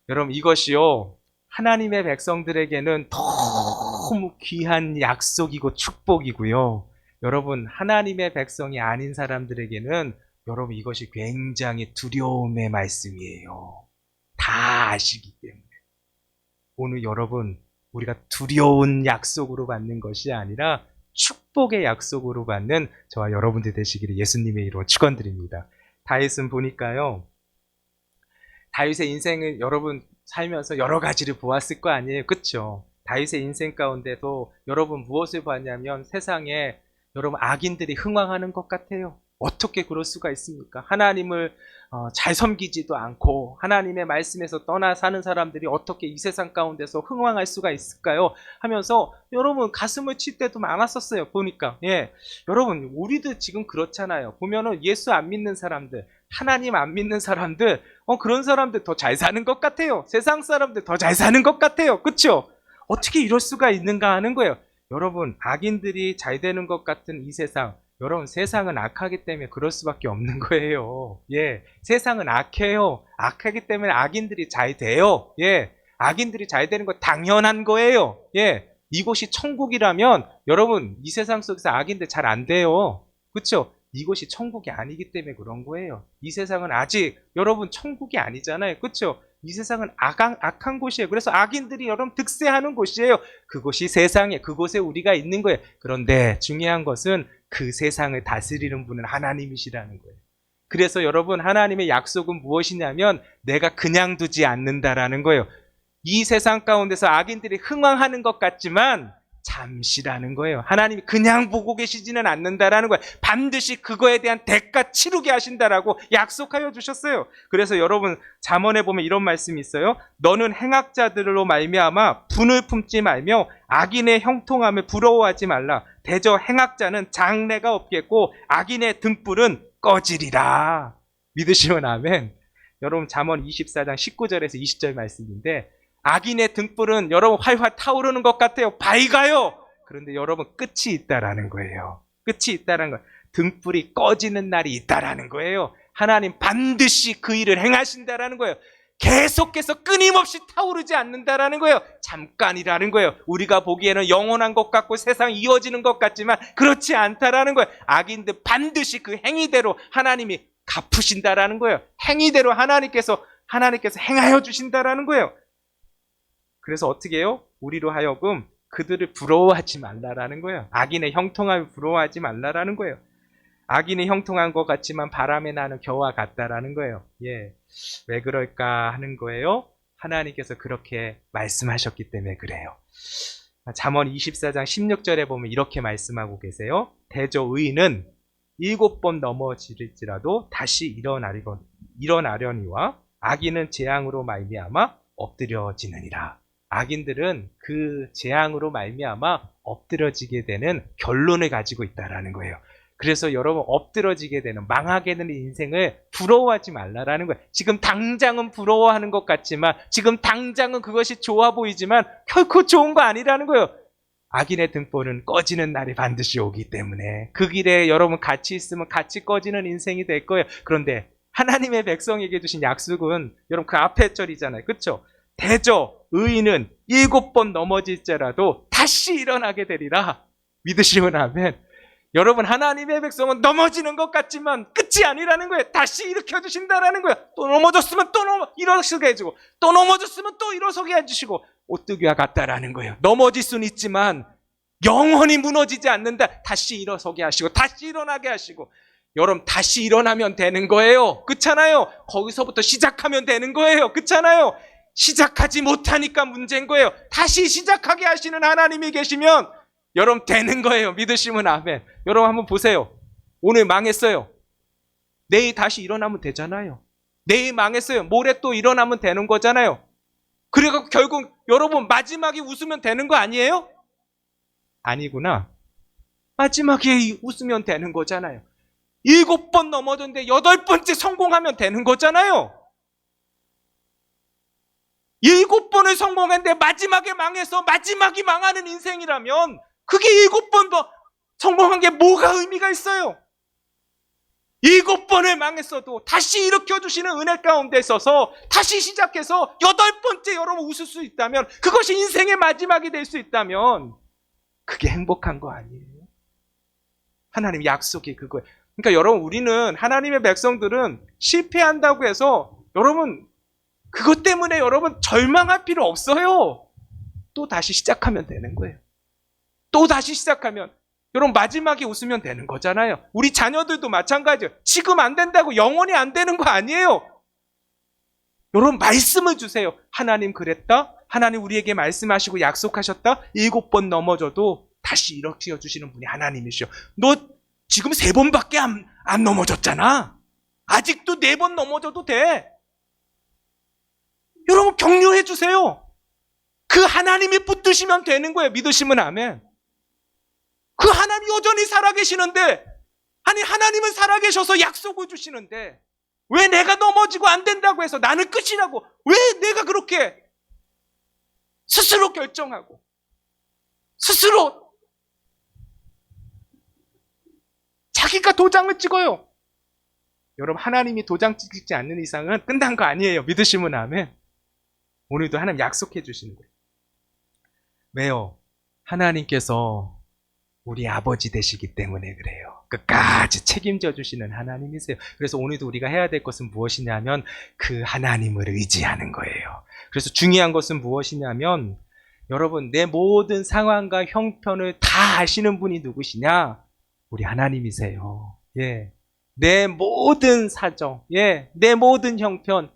여러분 이것이요 하나님의 백성들에게는 너무 귀한 약속이고 축복이고요. 여러분 하나님의 백성이 아닌 사람들에게는 여러분 이것이 굉장히 두려움의 말씀이에요. 다 아시기 때문에 오늘 여러분 우리가 두려운 약속으로 받는 것이 아니라 축복의 약속으로 받는 저와 여러분들 되시기를 예수님의 이름으로 축원드립니다. 다윗은 보니까요 다윗의 인생을 여러분 살면서 여러 가지를 보았을 거 아니에요. 그렇죠? 다윗의 인생 가운데도 여러분 무엇을 봤냐면 세상에 여러분 악인들이 흥왕하는 것 같아요. 어떻게 그럴 수가 있습니까? 하나님을 잘 섬기지도 않고 하나님의 말씀에서 떠나 사는 사람들이 어떻게 이 세상 가운데서 흥왕할 수가 있을까요? 하면서 여러분 가슴을 칠 때도 많았었어요. 보니까 여러분 우리도 지금 그렇잖아요. 보면은 예수 안 믿는 사람들 하나님 안 믿는 사람들 그런 사람들 더 잘 사는 것 같아요. 세상 사람들 더 잘 사는 것 같아요. 그렇죠? 어떻게 이럴 수가 있는가 하는 거예요. 여러분 악인들이 잘 되는 것 같은 이 세상 여러분 세상은 악하기 때문에 그럴 수밖에 없는 거예요. 세상은 악해요. 악하기 때문에 악인들이 잘 돼요. 악인들이 잘 되는 거 당연한 거예요. 이곳이 천국이라면 여러분 이 세상 속에서 악인들 잘 안 돼요. 그렇죠? 이곳이 천국이 아니기 때문에 그런 거예요. 이 세상은 아직 여러분 천국이 아니잖아요. 그렇죠? 이 세상은 악한 곳이에요. 그래서 악인들이 여러분 득세하는 곳이에요. 그곳이 세상에 그곳에 우리가 있는 거예요. 그런데 중요한 것은 그 세상을 다스리는 분은 하나님이시라는 거예요. 그래서 여러분 하나님의 약속은 무엇이냐면 내가 그냥 두지 않는다라는 거예요. 이 세상 가운데서 악인들이 흥왕하는 것 같지만 잠시라는 거예요. 하나님이 그냥 보고 계시지는 않는다라는 거예요. 반드시 그거에 대한 대가 치르게 하신다라고 약속하여 주셨어요. 그래서 여러분 잠언에 보면 이런 말씀이 있어요. 너는 행악자들로 말미암아 분을 품지 말며 악인의 형통함을 부러워하지 말라. 대저 행악자는 장래가 없겠고 악인의 등불은 꺼지리라. 믿으시면 아멘. 여러분 잠언 24장 19절에서 20절 말씀인데 악인의 등불은 여러분 활활 타오르는 것 같아요. 밝아요. 그런데 여러분 끝이 있다라는 거예요. 끝이 있다라는 거예요. 등불이 꺼지는 날이 있다라는 거예요. 하나님 반드시 그 일을 행하신다라는 거예요. 계속해서 끊임없이 타오르지 않는다라는 거예요. 잠깐이라는 거예요. 우리가 보기에는 영원한 것 같고 세상이 이어지는 것 같지만 그렇지 않다라는 거예요. 악인들 반드시 그 행위대로 하나님이 갚으신다라는 거예요. 행위대로 하나님께서 행하여 주신다라는 거예요. 그래서 어떻게 해요? 우리로 하여금 그들을 부러워하지 말라라는 거예요. 악인의 형통함을 부러워하지 말라라는 거예요. 악인이 형통한 것 같지만 바람에 나는 겨와 같다라는 거예요. 예. 왜 그럴까 하는 거예요. 하나님께서 그렇게 말씀하셨기 때문에 그래요. 잠언 24장 16절에 보면 이렇게 말씀하고 계세요. 대저 의인은 7번 넘어질지라도 다시 일어나려니와 악인은 재앙으로 말미암아 엎드려지느니라. 악인들은 그 재앙으로 말미암아 엎드러지게 되는 결론을 가지고 있다라는 거예요. 그래서 여러분 엎드러지게 되는 망하게 되는 인생을 부러워하지 말라라는 거예요. 지금 당장은 부러워하는 것 같지만 지금 당장은 그것이 좋아 보이지만 결코 좋은 거 아니라는 거예요. 악인의 등불은 꺼지는 날이 반드시 오기 때문에 그 길에 여러분 같이 있으면 같이 꺼지는 인생이 될 거예요. 그런데 하나님의 백성에게 주신 약속은 여러분 그 앞에 절이잖아요. 그렇죠? 대저 의인은 7번 넘어질지라도 다시 일어나게 되리라. 믿으시면 아멘. 여러분 하나님의 백성은 넘어지는 것 같지만 끝이 아니라는 거예요. 다시 일으켜 주신다라는 거예요. 또 넘어졌으면 또 일어서게 해주고 또 넘어졌으면 또 일어서게 해주시고 오뚜기와 같다라는 거예요. 넘어질 수는 있지만 영원히 무너지지 않는다. 다시 일어서게 하시고 다시 일어나게 하시고 여러분 다시 일어나면 되는 거예요. 그렇잖아요. 거기서부터 시작하면 되는 거예요. 그렇잖아요. 시작하지 못하니까 문제인 거예요. 다시 시작하게 하시는 하나님이 계시면 여러분 되는 거예요. 믿으시면 아멘. 여러분 한번 보세요. 오늘 망했어요. 내일 다시 일어나면 되잖아요. 내일 망했어요. 모레 또 일어나면 되는 거잖아요. 그래서 결국 여러분 마지막에 웃으면 되는 거 아니에요? 아니구나. 마지막에 웃으면 되는 거잖아요. 7번 넘어졌는데 8번째 성공하면 되는 거잖아요. 7번을 성공했는데 마지막에 망해서 마지막이 망하는 인생이라면 그게 7번 더 성공한 게 뭐가 의미가 있어요? 7번을 망했어도 다시 일으켜주시는 은혜 가운데 있어서 다시 시작해서 8번째 여러분 웃을 수 있다면 그것이 인생의 마지막이 될 수 있다면 그게 행복한 거 아니에요? 하나님 약속이 그거예요. 그러니까 여러분 우리는 하나님의 백성들은 실패한다고 해서 여러분 그것 때문에 여러분 절망할 필요 없어요. 또 다시 시작하면 되는 거예요. 또 다시 시작하면 여러분 마지막에 웃으면 되는 거잖아요. 우리 자녀들도 마찬가지예요. 지금 안 된다고 영원히 안 되는 거 아니에요. 여러분 말씀을 주세요. 하나님 그랬다. 하나님 우리에게 말씀하시고 약속하셨다. 7번 넘어져도 다시 일으켜 주시는 분이 하나님이시오. 너 지금 3번밖에 안 넘어졌잖아. 아직도 4번 넘어져도 돼. 여러분 격려해 주세요. 그 하나님이 붙드시면 되는 거예요. 믿으시면 아멘. 그 하나님 여전히 살아계시는데 아니 하나님은 살아계셔서 약속을 주시는데 왜 내가 넘어지고 안 된다고 해서 나는 끝이라고 왜 내가 그렇게 스스로 결정하고 스스로 자기가 도장을 찍어요. 여러분 하나님이 도장 찍지 않는 이상은 끝난 거 아니에요. 믿으시면 아멘. 오늘도 하나님 약속해 주시는 거예요. 왜요? 하나님께서 우리 아버지 되시기 때문에 그래요. 끝까지 책임져 주시는 하나님이세요. 그래서 오늘도 우리가 해야 될 것은 무엇이냐면 그 하나님을 의지하는 거예요. 그래서 중요한 것은 무엇이냐면 여러분 내 모든 상황과 형편을 다 아시는 분이 누구시냐? 우리 하나님이세요. 예. 내 모든 사정, 예, 내 모든 형편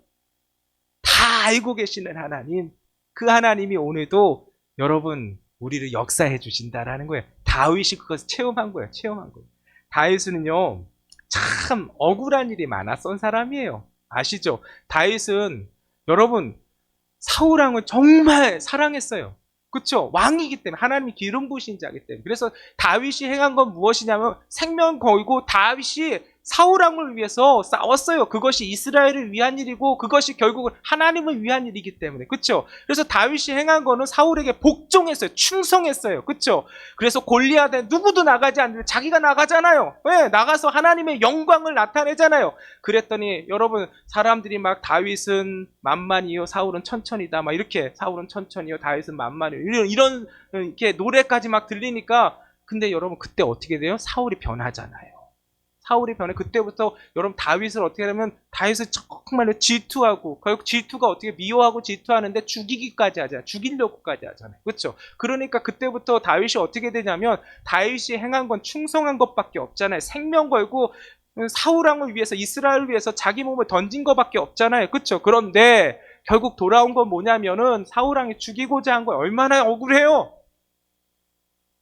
다 알고 계시는 하나님. 그 하나님이 오늘도 여러분 우리를 역사해 주신다라는 거예요. 다윗이 그것을 체험한 거예요. 체험한 거예요. 다윗은요 참 억울한 일이 많았던 사람이에요. 아시죠? 다윗은 여러분 사울 왕을 정말 사랑했어요. 그렇죠? 왕이기 때문에 하나님이 기름 부으신 자이기 때문에. 그래서 다윗이 행한 건 무엇이냐면 생명 걸고 다윗이 사울왕을 위해서 싸웠어요. 그것이 이스라엘을 위한 일이고 그것이 결국은 하나님을 위한 일이기 때문에. 그렇죠? 그래서 다윗이 행한 거는 사울에게 복종했어요. 충성했어요. 그렇죠? 그래서 골리앗에 누구도 나가지 않는데 자기가 나가잖아요. 왜? 나가서 하나님의 영광을 나타내잖아요. 그랬더니 여러분 사람들이 막 다윗은 만만이요 사울은 천천히다 막 이렇게 사울은 천천히요 다윗은 만만이요 이런 이렇게 노래까지 막 들리니까 근데 여러분 그때 어떻게 돼요? 사울이 변하잖아요. 사울이 변해. 그때부터 여러분 다윗을 어떻게 하냐면 다윗을 정말로 질투하고 결국 질투가 어떻게 미워하고 질투하는데 죽이기까지 하잖아요. 죽이려고까지 하잖아요. 그렇죠? 그러니까 그때부터 다윗이 어떻게 되냐면 다윗이 행한 건 충성한 것밖에 없잖아요. 생명 걸고 사울왕을 위해서 이스라엘을 위해서 자기 몸을 던진 것밖에 없잖아요. 그렇죠? 그런데 결국 돌아온 건 뭐냐면은 사울왕이 죽이고자 한 거 얼마나 억울해요.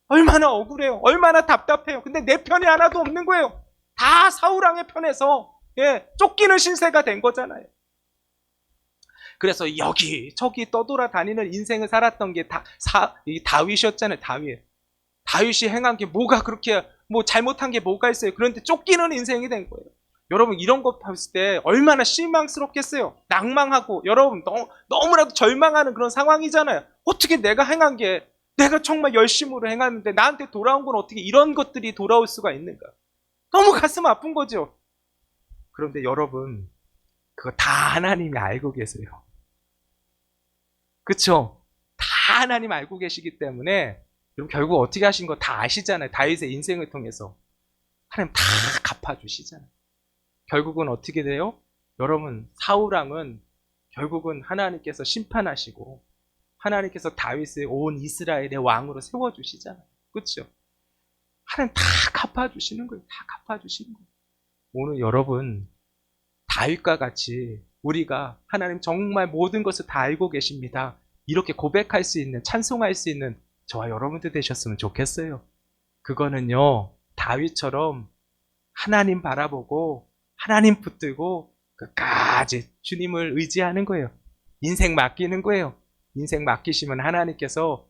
얼마나 억울해요. 얼마나 답답해요. 근데 내 편이 하나도 없는 거예요. 다 사울왕의 편에서 쫓기는 신세가 된 거잖아요. 그래서 여기 저기 떠돌아다니는 인생을 살았던 게 다윗이었잖아요. 다윗이 행한 게 뭐가 그렇게 뭐 잘못한 게 뭐가 있어요. 그런데 쫓기는 인생이 된 거예요. 여러분 이런 거 봤을 때 얼마나 실망스럽겠어요. 낭망하고 여러분 너무나도 절망하는 그런 상황이잖아요. 어떻게 내가 행한 게 내가 정말 열심으로 행하는데 나한테 돌아온 건 어떻게 이런 것들이 돌아올 수가 있는가. 너무 가슴 아픈 거죠. 그런데 여러분 그거 다 하나님이 알고 계세요. 그렇죠? 다 하나님 알고 계시기 때문에 여러분 결국 어떻게 하신 거 다 아시잖아요. 다윗의 인생을 통해서 하나님 다 갚아주시잖아요. 결국은 어떻게 돼요? 여러분 사울왕은 결국은 하나님께서 심판하시고 하나님께서 다윗을 온 이스라엘의 왕으로 세워주시잖아요. 그렇죠? 하나님 다 갚아주시는 거예요. 다 갚아주시는 거예요. 오늘 여러분 다윗과 같이 우리가 하나님 정말 모든 것을 다 알고 계십니다. 이렇게 고백할 수 있는 찬송할 수 있는 저와 여러분들 되셨으면 좋겠어요. 그거는요 다윗처럼 하나님 바라보고 하나님 붙들고 끝까지 주님을 의지하는 거예요. 인생 맡기는 거예요. 인생 맡기시면 하나님께서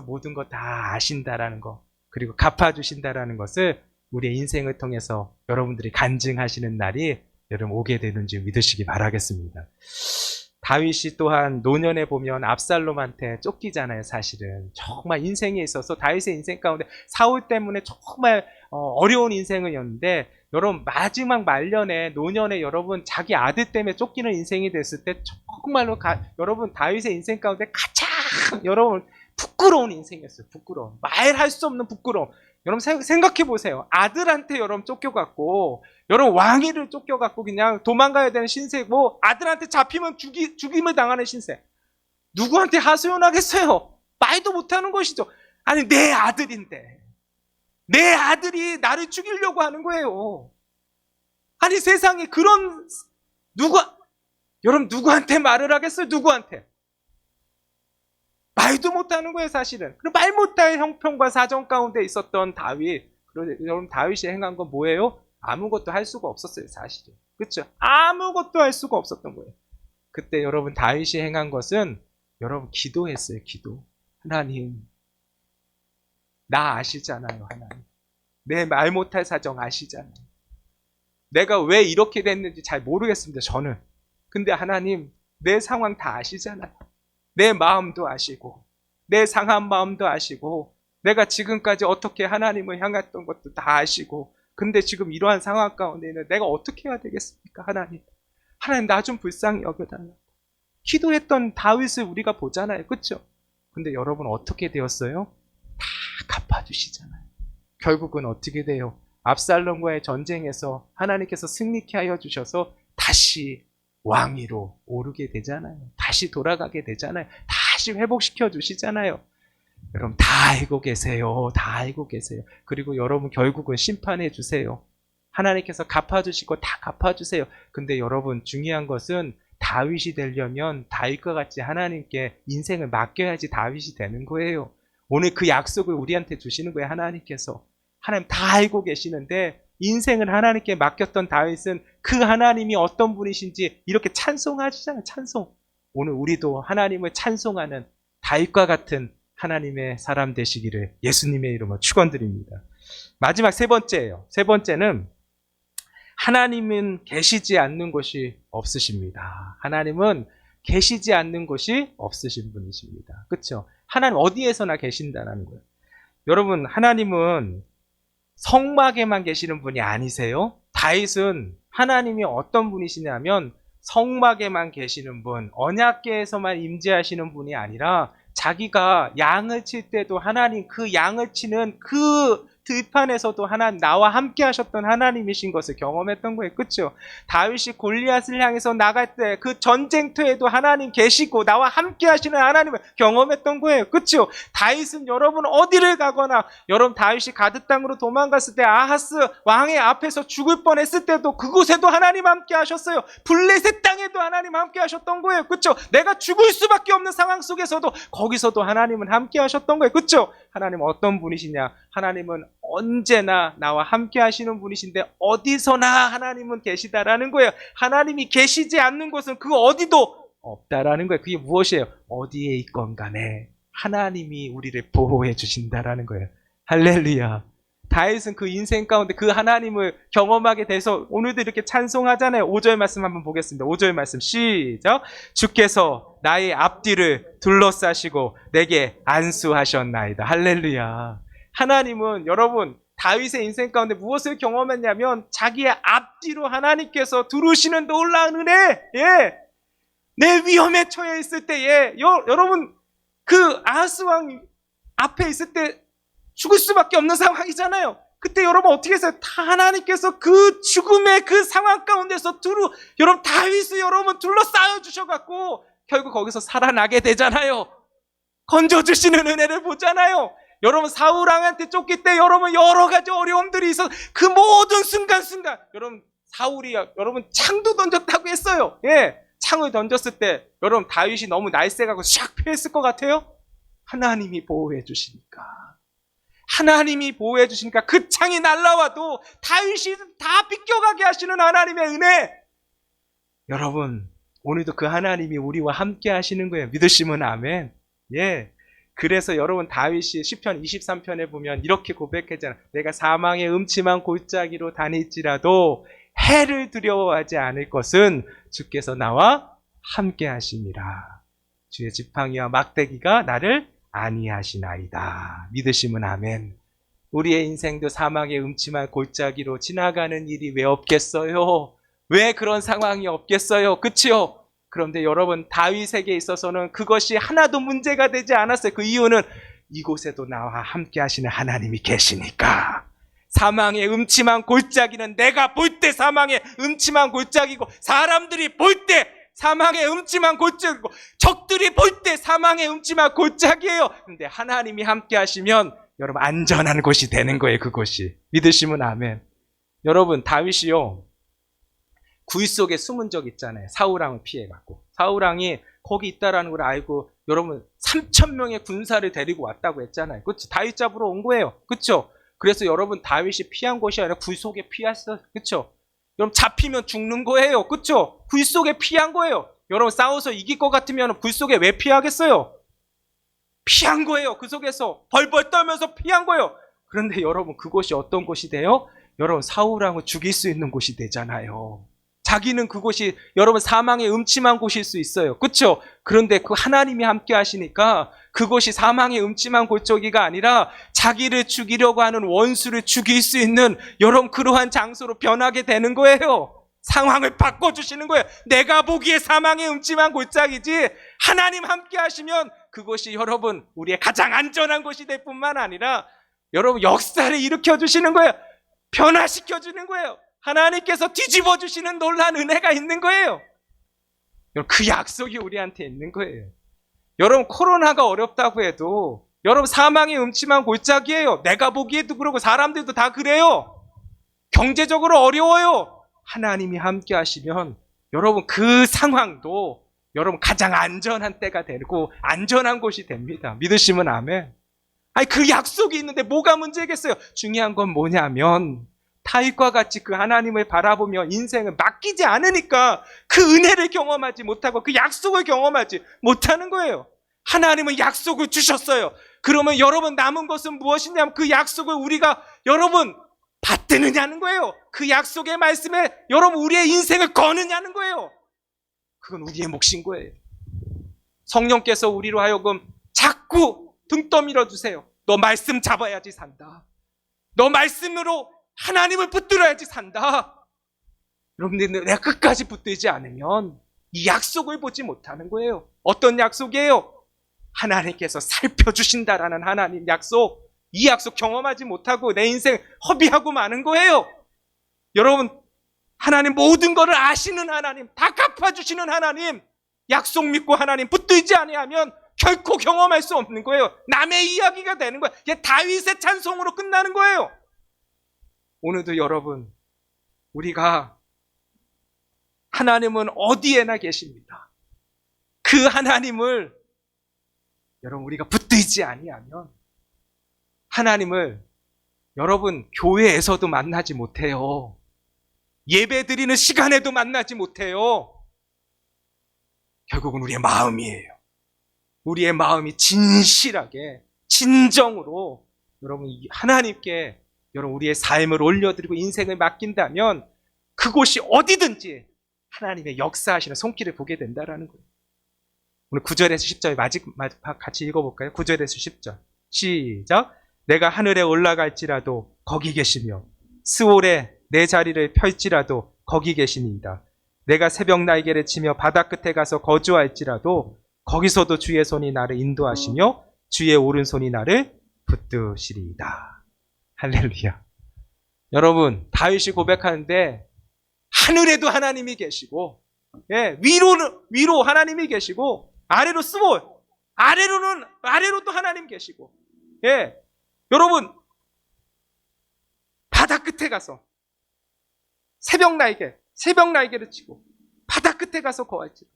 모든 거 다 아신다라는 거 그리고 갚아주신다라는 것을 우리의 인생을 통해서 여러분들이 간증하시는 날이 여러분 오게 되는 줄 믿으시기 바라겠습니다. 다윗이 또한 노년에 보면 압살롬한테 쫓기잖아요. 사실은 정말 인생에 있어서 다윗의 인생 가운데 사울 때문에 정말 어려운 인생이었는데 여러분 마지막 말년에 노년에 여러분 자기 아들 때문에 쫓기는 인생이 됐을 때 정말로 여러분 다윗의 인생 가운데 가장 여러분 부끄러운 인생이었어요. 부끄러운 말할 수 없는 부끄러움. 여러분 생각해 보세요. 아들한테 여러분 쫓겨갖고 여러분 왕위를 쫓겨갖고 그냥 도망가야 되는 신세고 아들한테 잡히면 죽임을 당하는 신세. 누구한테 하소연하겠어요? 말도 못하는 것이죠. 아니 내 아들인데 내 아들이 나를 죽이려고 하는 거예요. 아니 세상에 그런 여러분 누구한테 말을 하겠어요? 누구한테? 말도 못하는 거예요 사실은. 그리고 말 못할 형편과 사정 가운데 있었던 다윗. 그런데 여러분 다윗이 행한 건 뭐예요? 아무것도 할 수가 없었어요 사실은. 그렇죠? 아무것도 할 수가 없었던 거예요. 그때 여러분 다윗이 행한 것은 여러분 기도했어요. 기도. 하나님 나 아시잖아요. 하나님 내 말 못할 사정 아시잖아요. 내가 왜 이렇게 됐는지 잘 모르겠습니다. 저는. 근데 하나님 내 상황 다 아시잖아요. 내 마음도 아시고 내 상한 마음도 아시고 내가 지금까지 어떻게 하나님을 향했던 것도 다 아시고 근데 지금 이러한 상황 가운데는 내가 어떻게 해야 되겠습니까? 하나님 나 좀 불쌍히 여겨달라고 기도했던 다윗을 우리가 보잖아요. 그렇죠? 근데 여러분 어떻게 되었어요? 다 갚아주시잖아요. 결국은 어떻게 돼요? 압살롬과의 전쟁에서 하나님께서 승리케 하여 주셔서 다시 왕위로 오르게 되잖아요. 다시 돌아가게 되잖아요. 다시 회복시켜 주시잖아요. 여러분 다 알고 계세요. 다 알고 계세요. 그리고 여러분 결국은 심판해 주세요. 하나님께서 갚아주시고 다 갚아주세요. 근데 여러분 중요한 것은 다윗이 되려면 다윗과 같이 하나님께 인생을 맡겨야지 다윗이 되는 거예요. 오늘 그 약속을 우리한테 주시는 거예요. 하나님께서. 하나님 다 알고 계시는데 인생을 하나님께 맡겼던 다윗은 그 하나님이 어떤 분이신지 이렇게 찬송하시잖아요. 찬송. 오늘 우리도 하나님을 찬송하는 다윗과 같은 하나님의 사람 되시기를 예수님의 이름으로 축원드립니다. 마지막 세 번째예요. 세 번째는 하나님은 계시지 않는 곳이 없으십니다. 하나님은 계시지 않는 곳이 없으신 분이십니다. 그렇죠? 하나님 어디에서나 계신다는 거예요. 여러분, 하나님은 성막에만 계시는 분이 아니세요. 다윗은 하나님이 어떤 분이시냐면 성막에만 계시는 분, 언약궤에서만 임재하시는 분이 아니라 자기가 양을 칠 때도 하나님, 그 양을 치는 그 들판에서도 하나님, 나와 함께 하셨던 하나님이신 것을 경험했던 거예요. 그렇죠? 다윗이 골리앗을 향해서 나갈 때 그 전쟁터에도 하나님 계시고 나와 함께 하시는 하나님을 경험했던 거예요. 그렇죠? 다윗은 여러분 어디를 가거나, 여러분 다윗이 가드 땅으로 도망갔을 때 아하스 왕의 앞에서 죽을 뻔했을 때도 그곳에도 하나님 함께 하셨어요. 블레셋 땅에도 하나님 함께 하셨던 거예요. 그렇죠? 내가 죽을 수밖에 없는 상황 속에서도 거기서도 하나님은 함께 하셨던 거예요. 그렇죠? 하나님은 어떤 분이시냐? 하나님은 언제나 나와 함께 하시는 분이신데 어디서나 하나님은 계시다라는 거예요. 하나님이 계시지 않는 곳은 그 어디도 없다라는 거예요. 그게 무엇이에요? 어디에 있건 간에 하나님이 우리를 보호해 주신다라는 거예요. 할렐루야. 다윗은 그 인생 가운데 그 하나님을 경험하게 돼서 오늘도 이렇게 찬송하잖아요. 5절 말씀 한번 보겠습니다. 5절 말씀 시작. 주께서 나의 앞뒤를 둘러싸시고 내게 안수하셨나이다. 할렐루야. 하나님은 여러분 다윗의 인생 가운데 무엇을 경험했냐면 자기의 앞뒤로 하나님께서 두르시는 놀라운 은혜. 예. 내 위험에 처해 있을 때에 여러분 그 아하스 왕 앞에 있을 때 죽을 수밖에 없는 상황이잖아요. 그때 여러분 어떻게 했어요? 다 하나님께서 그 죽음의 그 상황 가운데서 여러분 다윗을 여러분 둘러싸여 주셔갖고 결국 거기서 살아나게 되잖아요. 건져주시는 은혜를 보잖아요. 여러분 사울 왕한테 쫓길 때 여러분 여러 가지 어려움들이 있어. 그 모든 순간순간 여러분 사울이 여러분 창도 던졌다고 했어요. 예, 창을 던졌을 때 여러분 다윗이 너무 날쌔가고 샥 피했을 것 같아요. 하나님이 보호해 주시니까. 하나님이 보호해 주시니까 그 창이 날라와도 다윗이 다 비껴가게 하시는 하나님의 은혜. 여러분 오늘도 그 하나님이 우리와 함께 하시는 거예요. 믿으시면 아멘. 예. 그래서 여러분 다윗이 시편 23편에 보면 이렇게 고백했잖아요. 내가 사망의 음침한 골짜기로 다닐지라도 해를 두려워하지 않을 것은 주께서 나와 함께 하심이라. 주의 지팡이와 막대기가 나를 안위하시나이다. 믿으시면 아멘. 우리의 인생도 사망의 음침한 골짜기로 지나가는 일이 왜 없겠어요? 왜 그런 상황이 없겠어요? 그치요? 그런데 여러분 다윗에게 있어서는 그것이 하나도 문제가 되지 않았어요. 그 이유는 이곳에도 나와 함께 하시는 하나님이 계시니까. 사망의 음침한 골짜기는 내가 볼 때 사망의 음침한 골짜기고 사람들이 볼 때 사망의 음침한 골짜기고 적들이 볼 때 사망의 음침한 골짜기예요. 그런데 하나님이 함께 하시면 여러분 안전한 곳이 되는 거예요. 그곳이. 믿으시면 아멘. 여러분 다윗이요 굴 속에 숨은 적 있잖아요. 사울왕을 피해갖고. 사울왕이 거기 있다라는 걸 알고 여러분 3,000명의 군사를 데리고 왔다고 했잖아요. 그렇죠? 다윗 잡으러 온 거예요. 그렇죠? 그래서 여러분 다윗이 피한 것이 아니라 굴 속에 피했어요. 그렇죠? 여러분 잡히면 죽는 거예요. 그렇죠? 굴 속에 피한 거예요. 여러분 싸워서 이길 것 같으면 굴 속에 왜 피하겠어요? 피한 거예요. 그 속에서 벌벌 떨면서 피한 거예요. 그런데 여러분 그곳이 어떤 곳이 돼요? 여러분 사울왕을 죽일 수 있는 곳이 되잖아요. 자기는 그곳이 여러분 사망의 음침한 곳일 수 있어요. 그렇죠? 그런데 그 하나님이 함께 하시니까 그곳이 사망의 음침한 골짜기가 아니라 자기를 죽이려고 하는 원수를 죽일 수 있는 여러분 그러한 장소로 변하게 되는 거예요. 상황을 바꿔주시는 거예요. 내가 보기에 사망의 음침한 골짜기지 하나님 함께 하시면 그곳이 여러분 우리의 가장 안전한 곳이 될 뿐만 아니라 여러분 역사를 일으켜 주시는 거예요. 변화시켜 주는 거예요. 하나님께서 뒤집어 주시는 놀라운 은혜가 있는 거예요. 그 약속이 우리한테 있는 거예요. 여러분 코로나가 어렵다고 해도 여러분 사망의 음침한 골짜기예요. 내가 보기에도 그러고 사람들도 다 그래요. 경제적으로 어려워요. 하나님이 함께 하시면 여러분 그 상황도 여러분 가장 안전한 때가 되고 안전한 곳이 됩니다. 믿으시면 아멘. 아니 그 약속이 있는데 뭐가 문제겠어요? 중요한 건 뭐냐면 다윗과 같이 그 하나님을 바라보며 인생을 맡기지 않으니까 그 은혜를 경험하지 못하고 그 약속을 경험하지 못하는 거예요. 하나님은 약속을 주셨어요. 그러면 여러분 남은 것은 무엇이냐면 그 약속을 우리가 여러분 받드느냐는 거예요. 그 약속의 말씀에 여러분 우리의 인생을 거느냐는 거예요. 그건 우리의 몫인 거예요. 성령께서 우리로 하여금 자꾸 등 떠밀어 주세요. 너 말씀 잡아야지 산다. 너 말씀으로 하나님을 붙들어야지 산다. 여러분들, 내가 끝까지 붙들지 않으면 이 약속을 보지 못하는 거예요. 어떤 약속이에요? 하나님께서 살펴주신다라는 하나님 약속. 이 약속 경험하지 못하고 내 인생 허비하고 마는 거예요. 여러분, 하나님 모든 것을 아시는 하나님, 다 갚아주시는 하나님, 약속 믿고 하나님 붙들지 아니하면 결코 경험할 수 없는 거예요. 남의 이야기가 되는 거예요. 이게 다윗의 찬송으로 끝나는 거예요. 오늘도 여러분, 우리가 하나님은 어디에나 계십니다. 그 하나님을 여러분 우리가 붙들지 아니하면 하나님을 여러분 교회에서도 만나지 못해요. 예배 드리는 시간에도 만나지 못해요. 결국은 우리의 마음이에요. 우리의 마음이 진실하게 진정으로 여러분 하나님께 여러분 우리의 삶을 올려드리고 인생을 맡긴다면 그곳이 어디든지 하나님의 역사하시는 손길을 보게 된다라는 거예요. 오늘 9절에서 10절 마지막 같이 읽어볼까요? 9절에서 10절 시작. 내가 하늘에 올라갈지라도 거기 계시며 스올에 내 자리를 펼지라도 거기 계시니이다. 내가 새벽 날개를 치며 바다 끝에 가서 거주할지라도 거기서도 주의 손이 나를 인도하시며 주의 오른손이 나를 붙드시리이다. 할렐루야. 여러분, 다윗이 고백하는데 하늘에도 하나님이 계시고, 예, 위로 하나님이 계시고, 아래로 스몰, 아래로도 하나님 계시고, 예, 여러분, 바다 끝에 가서 새벽 날개를 치고 바다 끝에 가서 거할지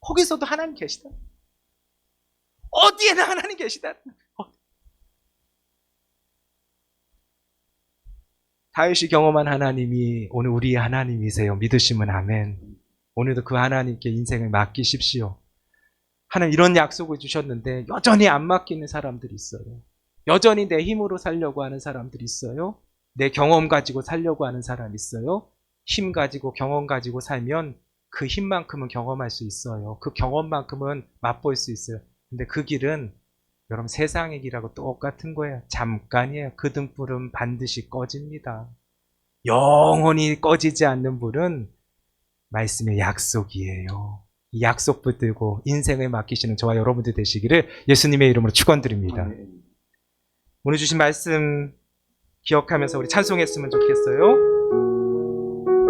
거기서도 하나님 계시다. 어디에나 하나님 계시다. 다윗이 경험한 하나님이 오늘 우리의 하나님이세요. 믿으시면 아멘. 오늘도 그 하나님께 인생을 맡기십시오. 하나님 이런 약속을 주셨는데 여전히 안 맡기는 사람들이 있어요. 여전히 내 힘으로 살려고 하는 사람들이 있어요. 내 경험 가지고 살려고 하는 사람이 있어요. 힘 가지고 경험 가지고 살면 그 힘만큼은 경험할 수 있어요. 그 경험만큼은 맛볼 수 있어요. 근데 그 길은 여러분 세상의 길하고 똑같은 거예요. 잠깐이에요. 그 등불은 반드시 꺼집니다. 영원히 꺼지지 않는 불은 말씀의 약속이에요. 이 약속 붙들고 인생을 맡기시는 저와 여러분들 되시기를 예수님의 이름으로 축원드립니다. 오늘 주신 말씀 기억하면서 우리 찬송했으면 좋겠어요.